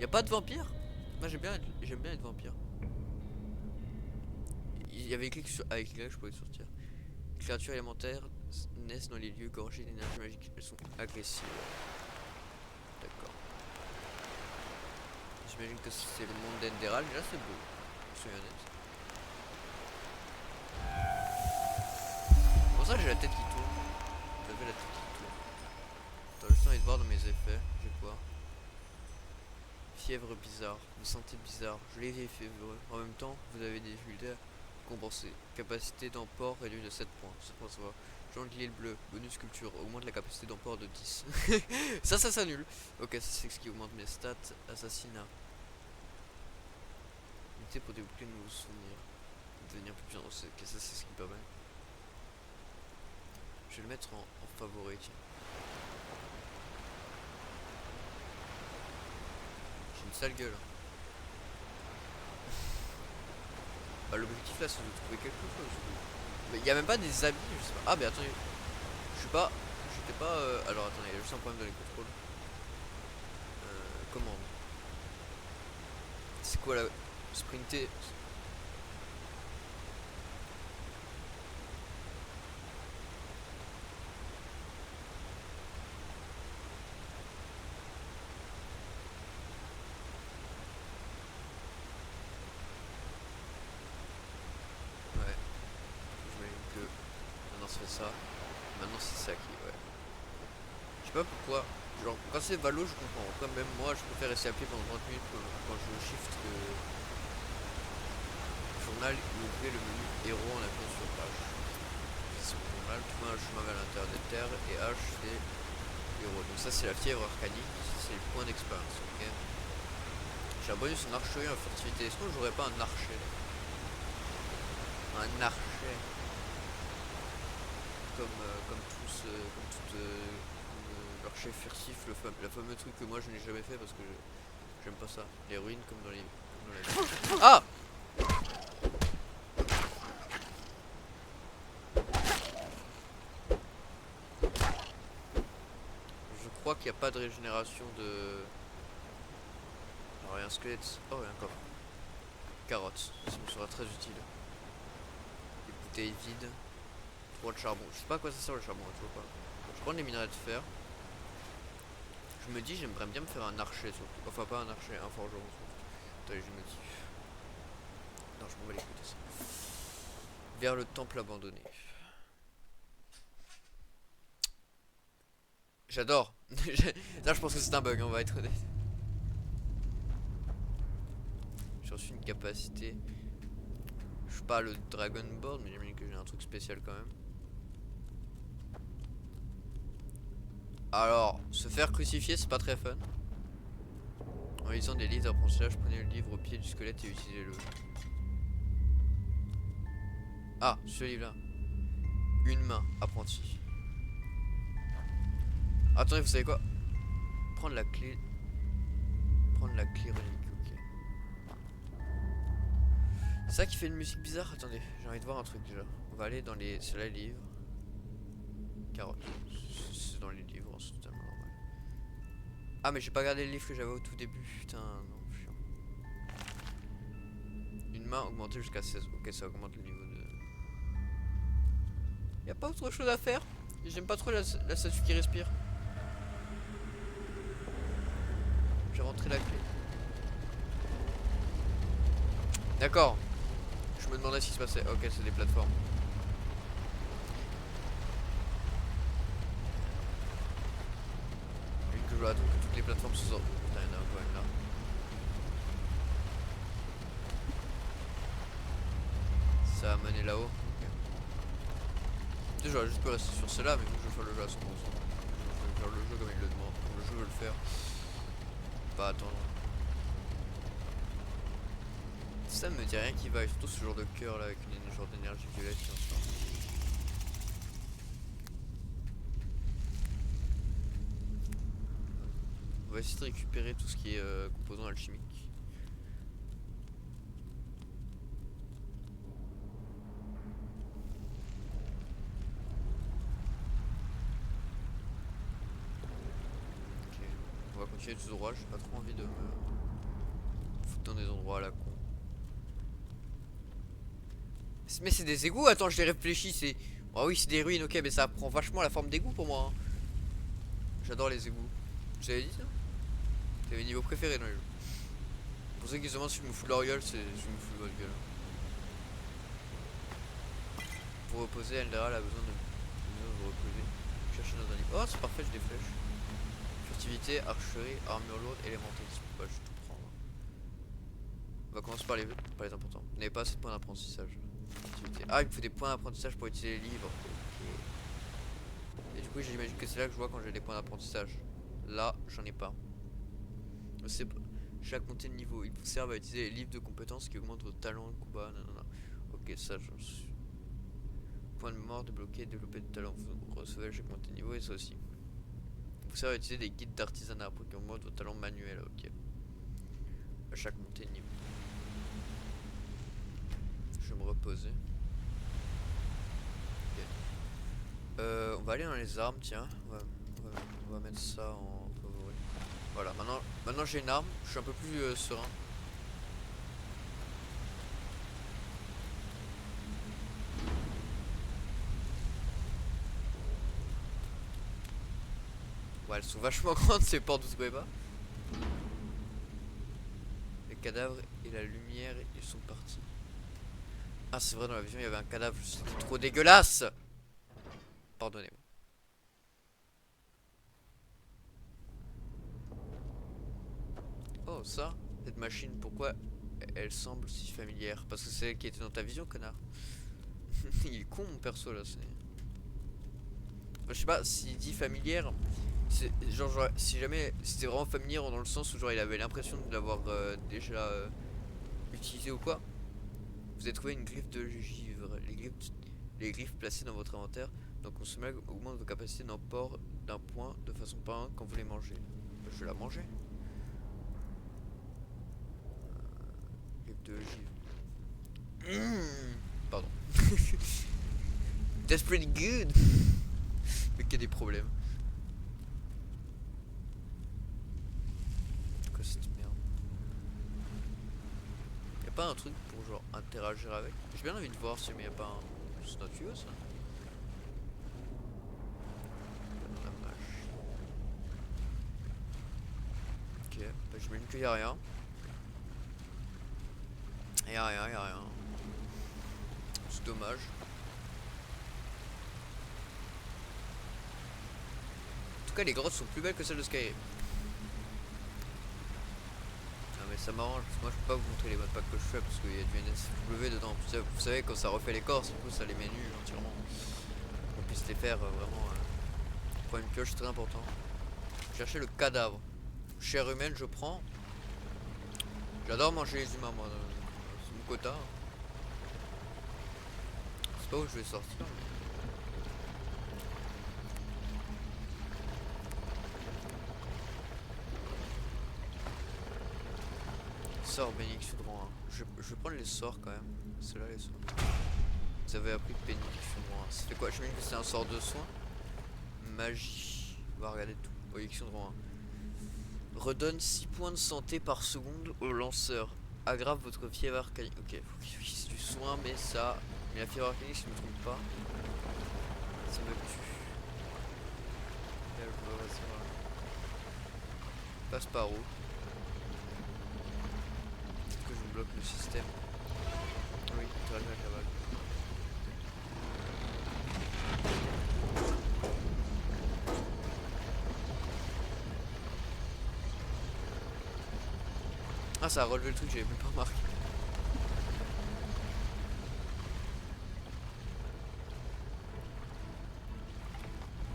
Y'a pas de vampire? Moi j'aime bien être vampire. Il y avait écrit que avec les gars que je pouvais sortir. Les créatures élémentaires naissent dans les lieux gorgés d'énergie magique. Elles sont agressives. D'accord. J'imagine que c'est le monde d'Enderal, mais là c'est beau. Soyons honnêtes. Pour ça j'ai la tête qui tourne. J'avais la tête qui tourne. Attends, juste envie de voir dans mes effets. J'ai quoi? fièvre bizarre. Vous sentez bizarre. Gelé et fiévreux. En même temps, vous avez des vulgaires compensés. Capacité d'emport réduite de 7 points. 7 points, ça va. Jean de l'île bleue. Bonus culture. Augmente la capacité d'emport de 10. ça s'annule. Ok, ça c'est ce qui augmente mes stats. Assassinat. Unité pour débloquer de nouveaux souvenirs. Devenir plus puissant. Ok, ça c'est ce qui me permet. Je vais le mettre en favori, tiens. J'ai une sale gueule. Bah, l'objectif là c'est de trouver quelque chose. Mais il n'y a même pas des habits, je sais pas. Ah mais attendez. Je suis pas. J'étais pas. Alors attendez, il y a juste un problème dans les contrôles. Commande. C'est quoi la. Sprinter. Ça, maintenant c'est ça qui ouais. Je sais pas pourquoi, genre quand c'est Valo je comprends, quand même moi je préfère rester à pied pendant 30 minutes quand je shift le journal et ouvrir le menu héros en appuyant sur H. C'est mon journal, trouver un chemin vers l'intérieur des terres et H c'est héros. Donc ça c'est la fièvre arcanique, c'est le point d'expérience, ok. J'ai un bonus en archerie en furtivité, sinon j'aurais pas un archer là. Un archer. Comme tout l'archer furtif, la fameux truc que moi je n'ai jamais fait parce que j'aime pas ça. Les ruines comme dans les. Ah! Je crois qu'il n'y a pas de régénération de. Alors il y a un squelette. Oh il y a un coffre. Carotte, ça me sera très utile. Des bouteilles vides. De charbon, je sais pas à quoi ça sert le charbon, je vois pas. Je prends des minerais de fer. Je me dis j'aimerais bien me faire un archer surtout. Enfin pas un archer, un forgeron surtout. Attendez, je me dis. Non, je m'en vais l'écouter ça. Vers le temple abandonné. J'adore. Là je pense que c'est un bug, on va être honnête. J'ai reçu une capacité. Je suis pas le Dragon Board, mais j'imagine que j'ai un truc spécial quand même. Alors, se faire crucifier, c'est pas très fun. En lisant des livres d'apprentissage, prenez le livre au pied du squelette et utilisez-le. Ah, ce livre-là. Une main, apprenti. Attendez, vous savez quoi? Prendre la clé. Prendre la clé relique, ok. C'est ça qui fait une musique bizarre? Attendez, j'ai envie de voir un truc déjà. On va aller dans les. C'est là les livres. Carotte. C'est dans les livres, c'est totalement normal. Ah mais j'ai pas gardé le livre que j'avais au tout début, putain, non, chiant. Une main augmentée jusqu'à 16, ok ça augmente le niveau de... Y'a pas autre chose à faire? J'aime pas trop la statue qui respire. J'ai rentré la clé. D'accord. Je me demandais ce qui se passait, ok c'est des plateformes. Je dois attendre que toutes les plateformes se sortent. Putain, il y en a un quand même là. Ça va mener là-haut. Okay. Déjà, juste pas rester sur celle-là, mais je vais faire le jeu à 100%. Je vais faire le jeu comme il le demande. Comme le jeu veut le faire. Pas attendre. Ça me dit rien qui va, et surtout ce genre de cœur là avec une genre d'énergie violette qui en sort. On va essayer de récupérer tout ce qui est composants alchimiques. Ok, on va continuer tout droit, j'ai pas trop envie de me foutre dans des endroits à la con. Mais c'est des égouts, attends je les réfléchis, c'est... Oh oui c'est des ruines, ok mais ça prend vachement la forme d'égouts pour moi. Hein. J'adore les égouts. J'avais dit ça? C'est mes niveaux préférés dans les jeux. Pour ceux qui se demandent si je me fous de leur gueule, c'est je me fous de votre gueule. Pour reposer, Eldera a besoin de vous reposer. Chercher dans un livre. Oh c'est parfait, j'ai des flèches. Furtivité, archerie, armure lourde, élémentalisme. Bah je vais tout prendre. On va commencer par les importants. Vous n'avez pas assez de points d'apprentissage. Ah, il me faut des points d'apprentissage pour utiliser les livres. Et du coup, j'imagine que c'est là que je vois quand j'ai des points d'apprentissage. Là, j'en ai pas. C'est chaque montée de niveau, il vous sert à utiliser les livres de compétences qui augmentent votre talent de combat. Nanana. Ok, ça, j'en suis. Point de mort, débloquer, développer de talent. Vous recevez à chaque montée de niveau et ça aussi. Il vous sert à utiliser des guides d'artisanat pour qui augmentent votre talent manuel. Ok. À chaque montée de niveau. Je vais me reposer. Ok. On va aller dans les armes, tiens. On va mettre ça en favori. Voilà, maintenant j'ai une arme, je suis un peu plus serein. Ouais, elles sont vachement grandes ces portes, vous trouvez pas? Les cadavres et la lumière, ils sont partis. Ah, c'est vrai, dans la vision il y avait un cadavre, c'était trop dégueulasse. Pardonnez-moi. Oh, ça, cette machine, pourquoi elle semble si familière? Parce que c'est elle qui était dans ta vision, connard. Il est con mon perso là, c'est... Enfin, je sais pas, s'il dit familière, c'est genre si jamais c'était vraiment familière dans le sens où genre il avait l'impression de l'avoir déjà utilisé ou quoi. Vous avez trouvé une griffe de givre. Les griffes placées dans votre inventaire, donc consommer augmente vos capacités d'emport d'un point de façon permanente quand vous les mangez. Je vais la manger. De givre. Pardon. That's pretty good. Mais qu'il y a des problèmes. C'est quoi cette merde? Y'a pas un truc pour genre interagir avec? J'ai bien envie de voir si mais y'a pas un... C'est not you, ça. Ok, bah j'imagine qu'il y a rien. Y'a rien. C'est dommage. En tout cas, les grottes sont plus belles que celles de Skyrim. Ah, mais ça m'arrange, parce que moi je peux pas vous montrer les modpacks que je fais parce qu'il y a du NSW dedans. Vous savez, quand ça refait les corps, du coup ça les met nus entièrement. On puisse les faire vraiment. Prendre une pioche, c'est très important. Chercher le cadavre. Chair humaine, je prends. J'adore manger les humains, moi. Quota. C'est pas où je vais sortir. Sort bénédiction de rang 1. Je vais prendre les sorts quand même. C'est là les sorts. Vous avez appris bénédiction de rang 1. Ça fait quoi? Je me dis que c'est un sort de soin. Magie. On va regarder tout. Bénédiction de rang 1. Redonne 6 points de santé par seconde au lanceur. Aggrave votre fièvre arcanique. Ok, faut qu'il fasse du soin, mais ça. Mais la fièvre arcanique, si je me trompe pas, ça me tue. Là, je vois, vas-y, voilà. Passe par où? Peut-être que je bloque le système. Oui, tu vas le mettre là-bas. Ah, ça a relevé le truc, j'avais même pas remarqué.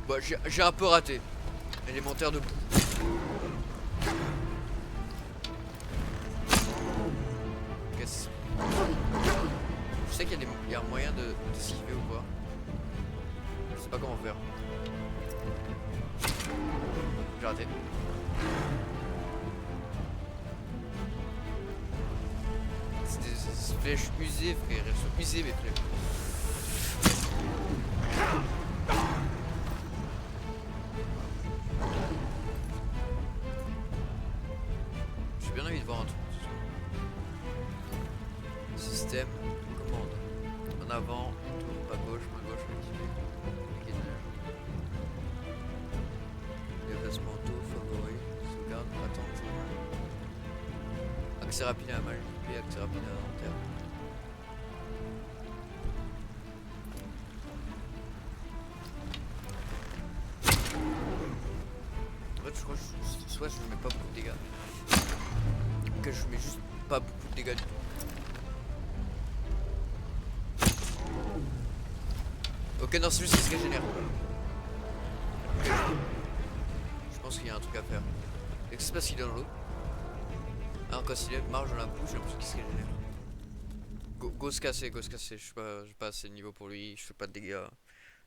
Bah, j'ai un peu raté. Élémentaire de boue. Qu'est-ce? Je sais qu'il y a un moyen de s'esquiver ou quoi. Je sais pas comment faire. J'ai raté. C'est des flèches usées, frère. Elles sont usées, mes flèches. J'ai bien envie de voir un truc. Système, commande. En avant, tour, à gauche, activé. Déplacement auto, favori, sauvegarde, attente. Accès rapide à mal et accès rapide à l'inventaire. En fait, je crois que soit je mets pas beaucoup de dégâts, que je mets juste pas beaucoup de dégâts du tout. Ok, non, c'est juste qu'il se régénère. Ok. Je pense qu'il y a un truc à faire. Et que c'est parce qu'il est dans l'eau. Alors quand il marche dans la bouche, j'ai l'impression qu'il se régénère. Go se casser, go se casser. J'ai pas assez de niveau pour lui, je fais pas de dégâts.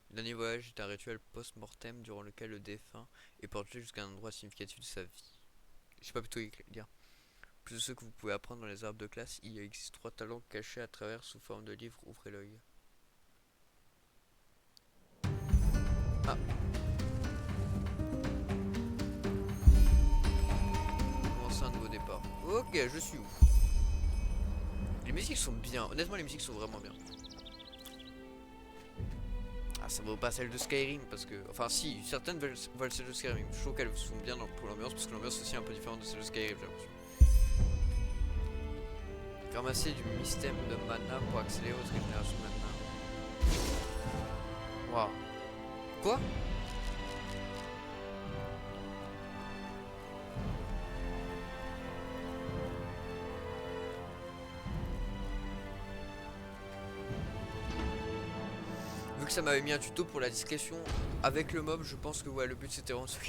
Le dernier voyage est un rituel post-mortem durant lequel le défunt est porté jusqu'à un endroit significatif de sa vie. Je sais pas plutôt dire. Plus de ceux que vous pouvez apprendre dans les arbres de classe, il existe 3 talents cachés à travers sous forme de livres, ouvrez l'œil. Ah. Commencer un nouveau départ. Ok, je suis où? Les musiques sont bien, honnêtement les musiques sont vraiment bien. Ah, ça vaut pas celle de Skyrim parce que... Enfin si, certaines valent celle de Skyrim. Je trouve qu'elles sont bien pour l'ambiance parce que l'ambiance est aussi un peu différente de celle de Skyrim, j'ai l'impression. Ramasser du mystème de mana pour accélérer votre régénération maintenant. Waouh. Quoi? Vu que ça m'avait mis un tuto pour la discrétion avec le mob, je pense que ouais, le but c'était vraiment de se...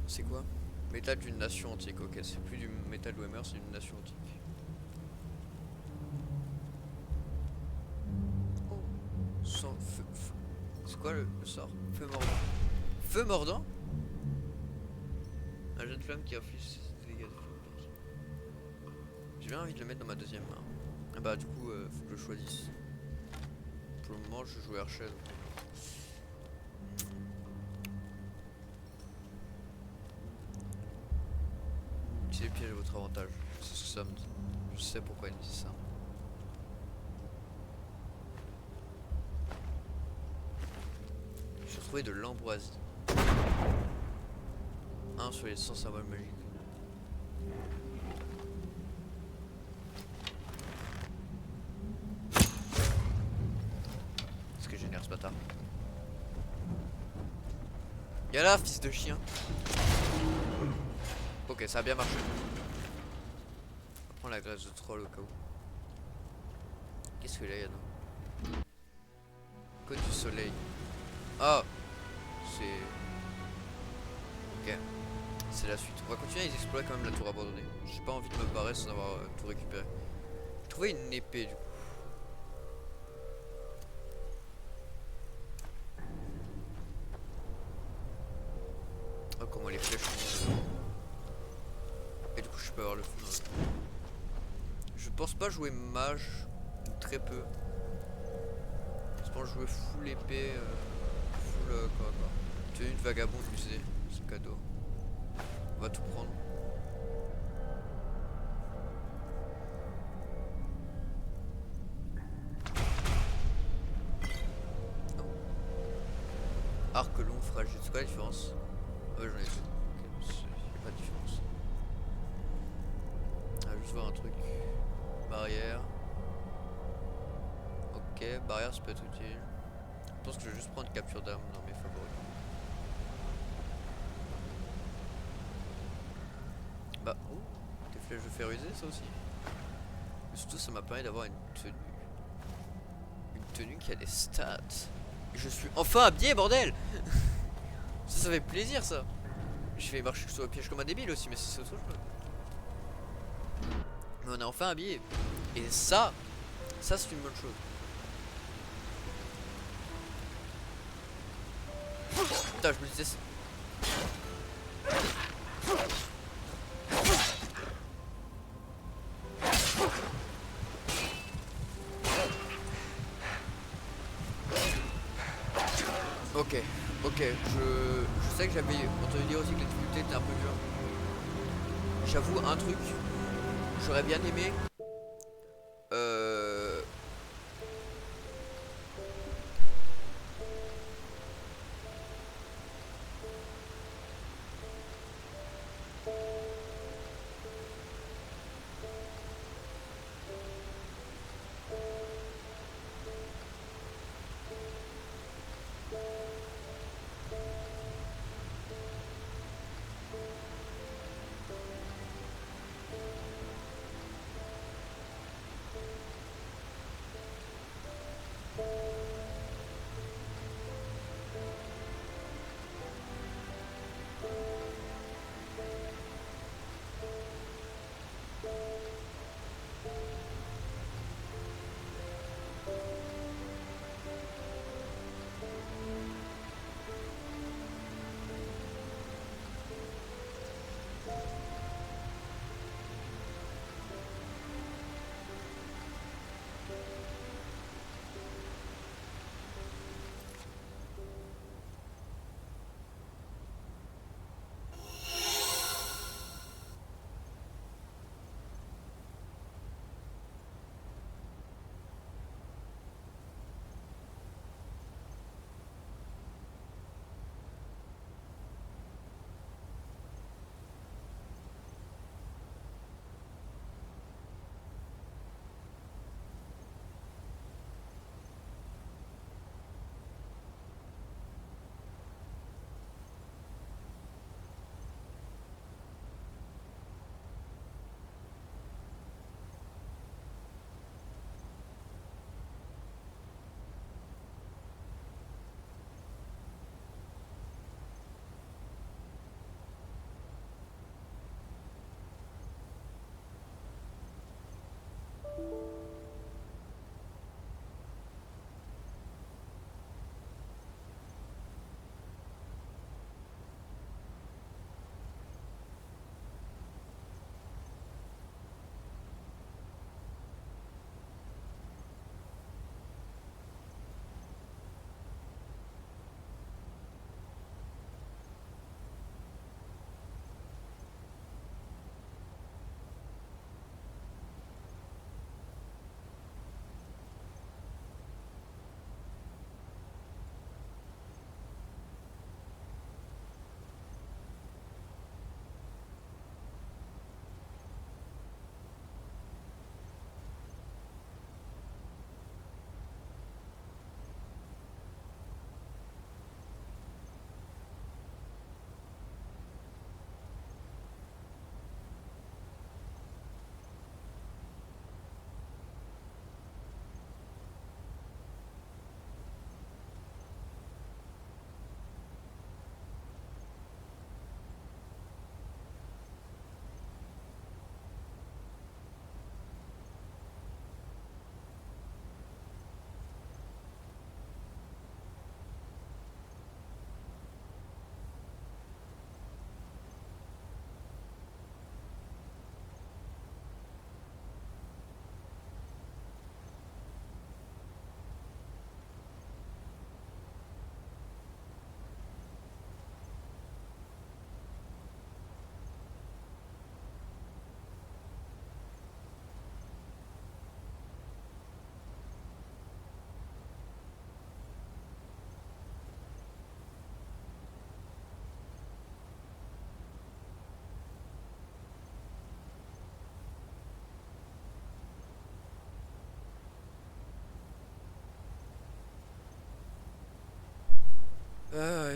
C'est quoi? Métal d'une nation antique, ok, c'est plus du métal Dwemer, c'est d'une nation antique. Oh, sans feu. C'est quoi le sort? Feu mordant. Feu mordant? Un jet de flamme qui inflige des dégâts. J'ai bien envie de le mettre dans ma deuxième main. Ah bah du coup, faut que je choisisse. Pour le moment, je joue Archel. Utilisez les pièges à votre avantage. C'est ce que ça me dit. Je sais pourquoi il me dit ça. J'ai trouvé de l'ambroisie. 1 sur les 100 symboles magiques. Qu'est-ce que génère ce bâtard? Y'a là, fils de chien. Ok, ça a bien marché. On va prendre la graisse de troll au cas où. Qu'est-ce que là, Yann? Côte du soleil. Ah, c'est... Ok. C'est la suite. On va continuer à explorer quand même la tour abandonnée. J'ai pas envie de me barrer sans avoir tout récupéré. J'ai trouvé une épée du coup. Oh, comment les flèches sont... Et du coup je peux avoir le feu. Je pense pas jouer mage, ou très peu. Je pense jouer full épée, full quoi. Tenue de vagabond usé, c'est cadeau. On va tout prendre. Oh. Arc long, fragile, c'est quoi la différence? Ouais, j'en ai fait. Ok, y'a pas de différence. On va juste voir un truc. Barrière. Ok, barrière ça peut être utile. Je pense que je vais juste prendre capture d'armes dans mes favoris. Bah, oh, des flèches de fer usées ça aussi. Mais surtout ça m'a permis d'avoir une tenue. Une tenue qui a des stats. Je suis enfin habillé, bordel. Ça fait plaisir ça. Je fais marcher sur le piège comme un débile aussi, mais c'est autre chose. Mais on est enfin habillé. Et ça c'est une bonne chose. Putain, je me disais... Ok, je sais que j'avais entendu dire aussi que la difficulté était un peu dure. J'avoue un truc, j'aurais bien aimé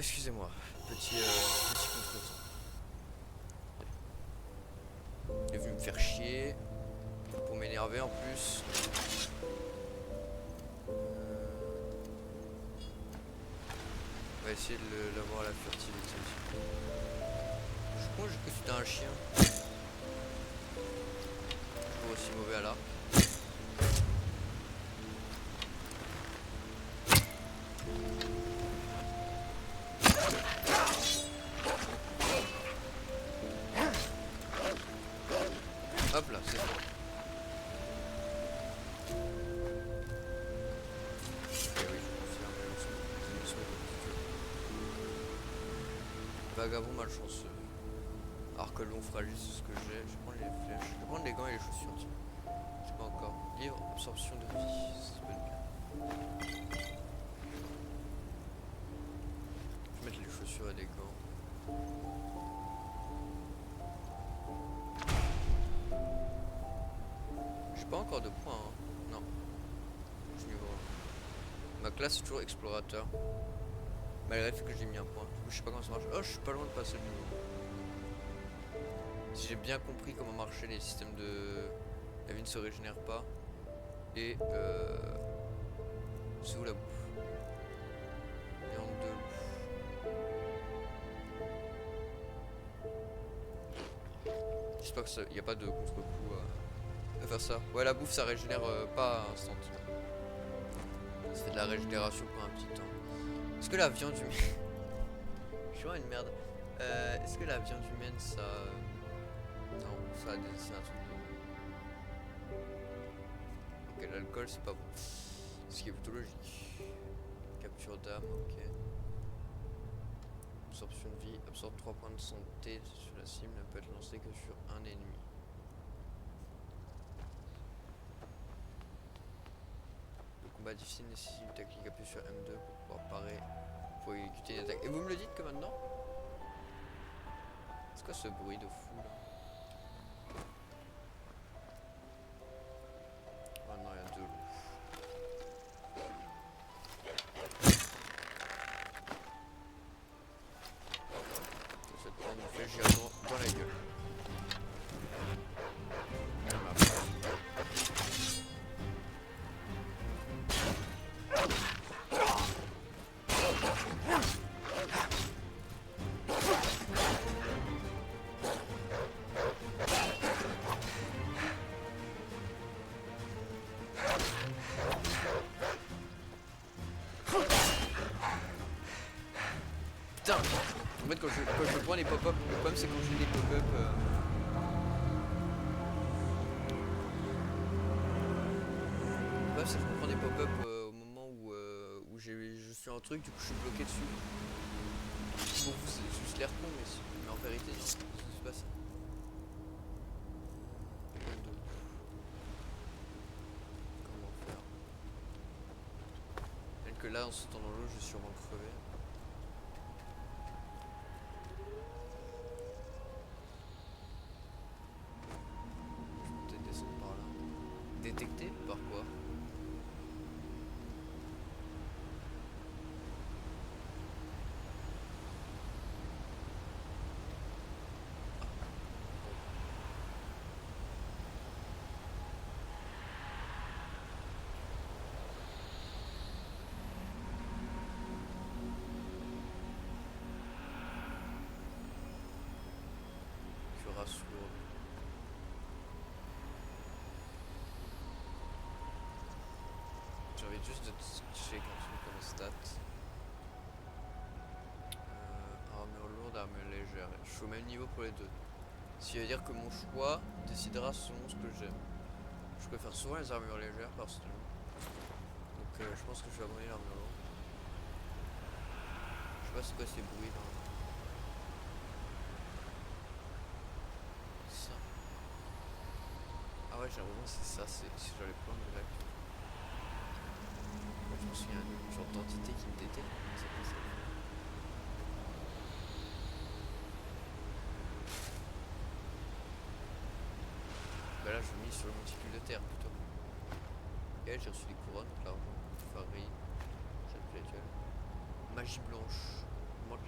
excusez-moi. Petit contretemps. Il est venu me faire chier. Pour m'énerver en plus. On va essayer de l'avoir à la furtivité aussi. Je crois que c'était un chien. Toujours aussi mauvais à l'arc. Hop là, c'est bon. Vagabond malchanceux. Alors que l'on fragile, c'est ce que j'ai. Je vais prendre les flèches. Je vais prendre les gants et les chaussures. Tiens. Je sais pas encore. Livre, absorption de vie. Ça peut être bien. Je vais mettre les chaussures et les gants. J'ai pas encore de points. Hein. Non. Je suis niveau 1. Ma classe est toujours explorateur. Malgré le fait que j'ai mis un point. Du coup, je sais pas comment ça marche. Oh, je suis pas loin de passer le niveau. Si j'ai bien compris comment marchaient les systèmes de... La vie ne se régénère pas. Et c'est où la bouffe? Viande de loup. J'espère qu'il n'y a pas de contre-coup à faire ça. Ouais, la bouffe ça régénère pas instantanément. Ça fait de la régénération pour un petit temps. Est-ce que la viande humaine... Je suis vraiment une merde. Est-ce que la viande humaine ça... Non, ça a c'est un truc de... Ok, l'alcool c'est pas bon. Ce qui est plutôt logique. Capture d'âme, ok. Absorption de vie, absorbe 3 points de santé sur la cible, ne peut être lancée que sur un ennemi. Le combat difficile nécessite une technique appuyée sur M2 pour pouvoir parer, pour exécuter une attaque. Et vous me le dites que maintenant? C'est quoi ce bruit de fou là? Oh non, il y a deux loups. Cette prendre une flèche géant dans la gueule. Putain! En fait, quand je prends les pop-up, le problème c'est quand j'ai des pop-up. Le problème c'est que je prends des pop-up au moment où je suis en truc, du coup je suis bloqué dessus. Pour vous, c'est juste l'air con, mais en vérité, c'est pas ça. Comment faire? Même que là, en sautant dans l'eau, je suis sûrement crevé. Détecté par quoi? Cuirasse lourde. J'ai envie juste de check un truc comme stats. Armure lourde, armure légère. Je suis au même niveau pour les deux. Ce qui veut dire que mon choix décidera selon ce que j'aime. Je préfère souvent les armures légères personnellement. Donc je pense que je vais abandonner l'armure lourde. Je sais pas c'est quoi ces bruits là. Ça. Ah ouais, j'ai l'impression que c'est ça, c'est genre les plantes de lac. Je pense qu'il y a une genre d'entité qui me détecte. C'est pas ça. Bah là je mis sur le monticule de terre plutôt. Et j'ai reçu des couronnes, donc l'argent, farine, chaque plétuelle. Magie blanche. Augmente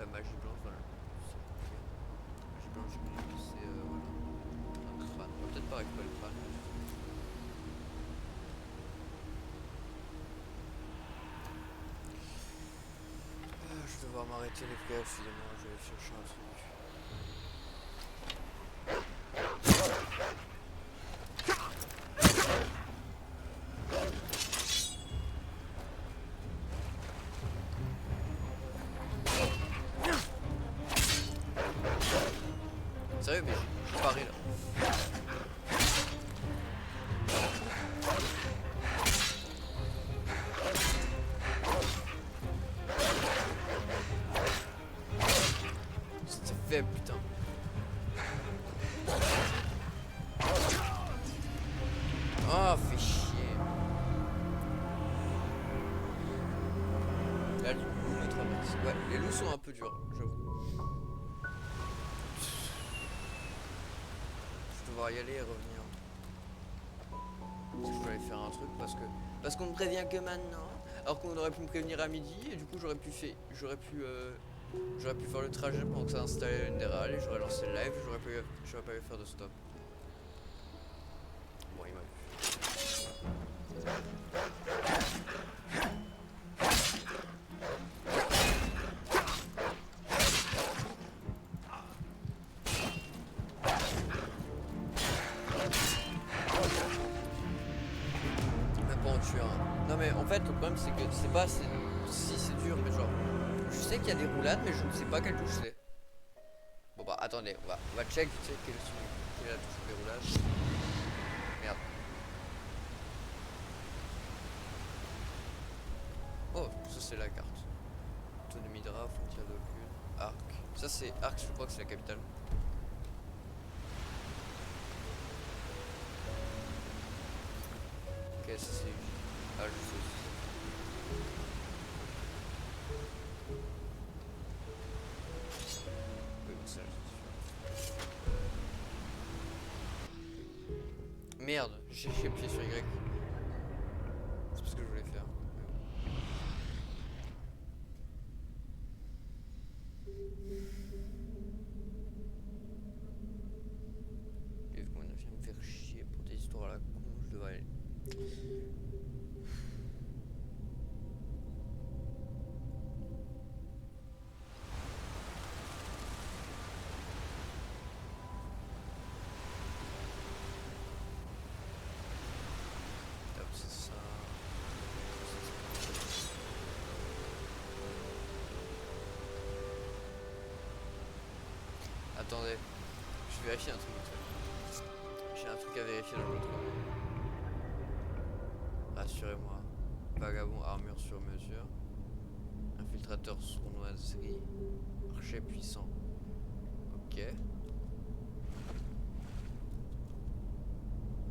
Je vais devoir m'arrêter les gars, excusez-moi, je vais chercher un truc. Sérieux, mais je parie là. C'est faible, putain. Oh, fait chier. Là, les loups, ouais, les loups sont un peu durs, j'avoue. Devoir y aller et revenir. Parce que je dois aller faire un truc parce qu'on me prévient que maintenant. Alors qu'on aurait pu me prévenir à midi et du coup j'aurais pu faire le trajet pendant que ça installait l'Enderal et j'aurais lancé le live, j'aurais pas eu à faire de stop. Bon, il m'a vu. Non mais en fait le problème c'est que c'est pas si c'est dur mais genre je sais qu'il y a des roulades mais je ne sais pas quelle touche c'est. Bon bah attendez on va check tu sais quelle est la touche des roulades. Merde. Oh ça c'est la carte. Autonomie de Ra, frontière d'aucune, Arc. Ça c'est Arc, je crois que c'est la capitale. Ok ça c'est ah, je sais. Oui, bon, ça, merde, j'ai appuyé sur Y. C'est pas ce que je voulais faire. Et vu qu'on vient me faire chier pour des histoires à la con, je devrais aller. Attendez, je vais vérifier un truc. J'ai un truc à vérifier dans l'autre. Rassurez-moi. Vagabond, armure sur mesure. Infiltrateur, sournoiserie. Archer puissant. Ok.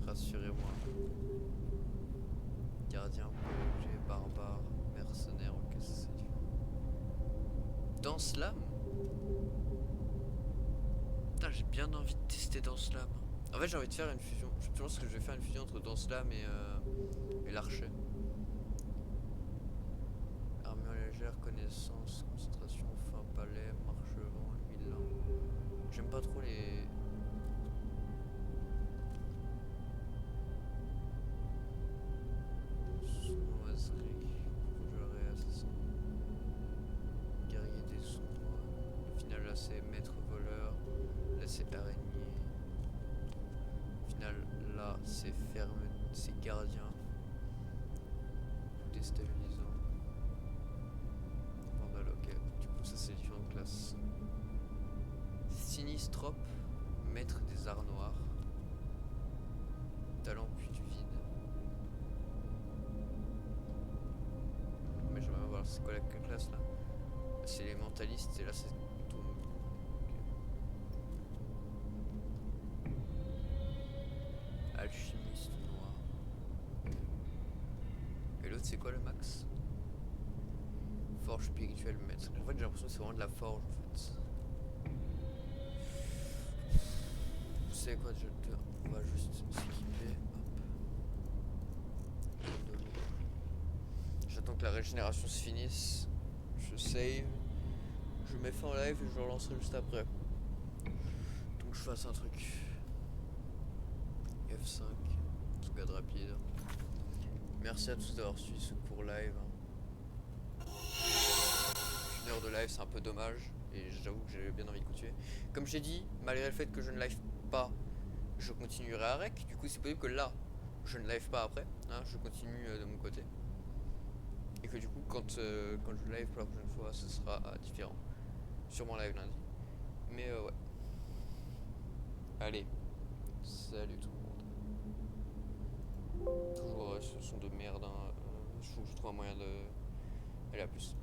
Rassurez-moi. Gardien, protégé, barbare, mercenaire. Ok, ça c'est différent. Danse lame. Putain, j'ai bien envie de tester Danse lame. En fait, j'ai envie de faire une fusion. Je pense que je vais faire une fusion entre Danse lame et l'archer. Armure légère, connaissance, concentration, fin, palais, marche-vent, huile. J'aime pas trop les. Sournoiserie, forgerie, assassin. Guerrier des sournois. Au final, là, c'est maître voleur. Là, c'est araignée. Au final, là, c'est ferme, c'est gardien. Déstabilisant. Vandal, ok. Du coup, ça, c'est différentes classes. Sinistrope, maître des arts noirs. Talent puis du vide. Mais j'aimerais voir c'est quoi la classe là. C'est les mentalistes et là c'est tout. Okay. Alchimiste noir. Et l'autre c'est quoi le max? Forge spirituelle maître. En fait j'ai l'impression que c'est vraiment de la forge en fait. Vous savez quoi déjà? On va juste s'équiper. J'attends que la régénération se finisse. Je save. Je mets fin au live et je le relancerai juste après. Donc je fasse un truc. F5. Sauvegarde rapide. Merci à tous d'avoir suivi ce court live. une heure de live, c'est un peu dommage. Et j'avoue que j'ai bien envie de continuer. Comme j'ai dit, malgré le fait que je ne live pas, je continuerai à rec. Du coup, c'est possible que là, je ne live pas après. Hein, je continue de mon côté. Et que du coup, quand je live pour la prochaine fois, ce sera différent. Sûrement live lundi. Mais ouais. Allez. Salut tout le monde. Toujours ce son de merde. Hein. Je trouve un moyen de... Allez, à plus.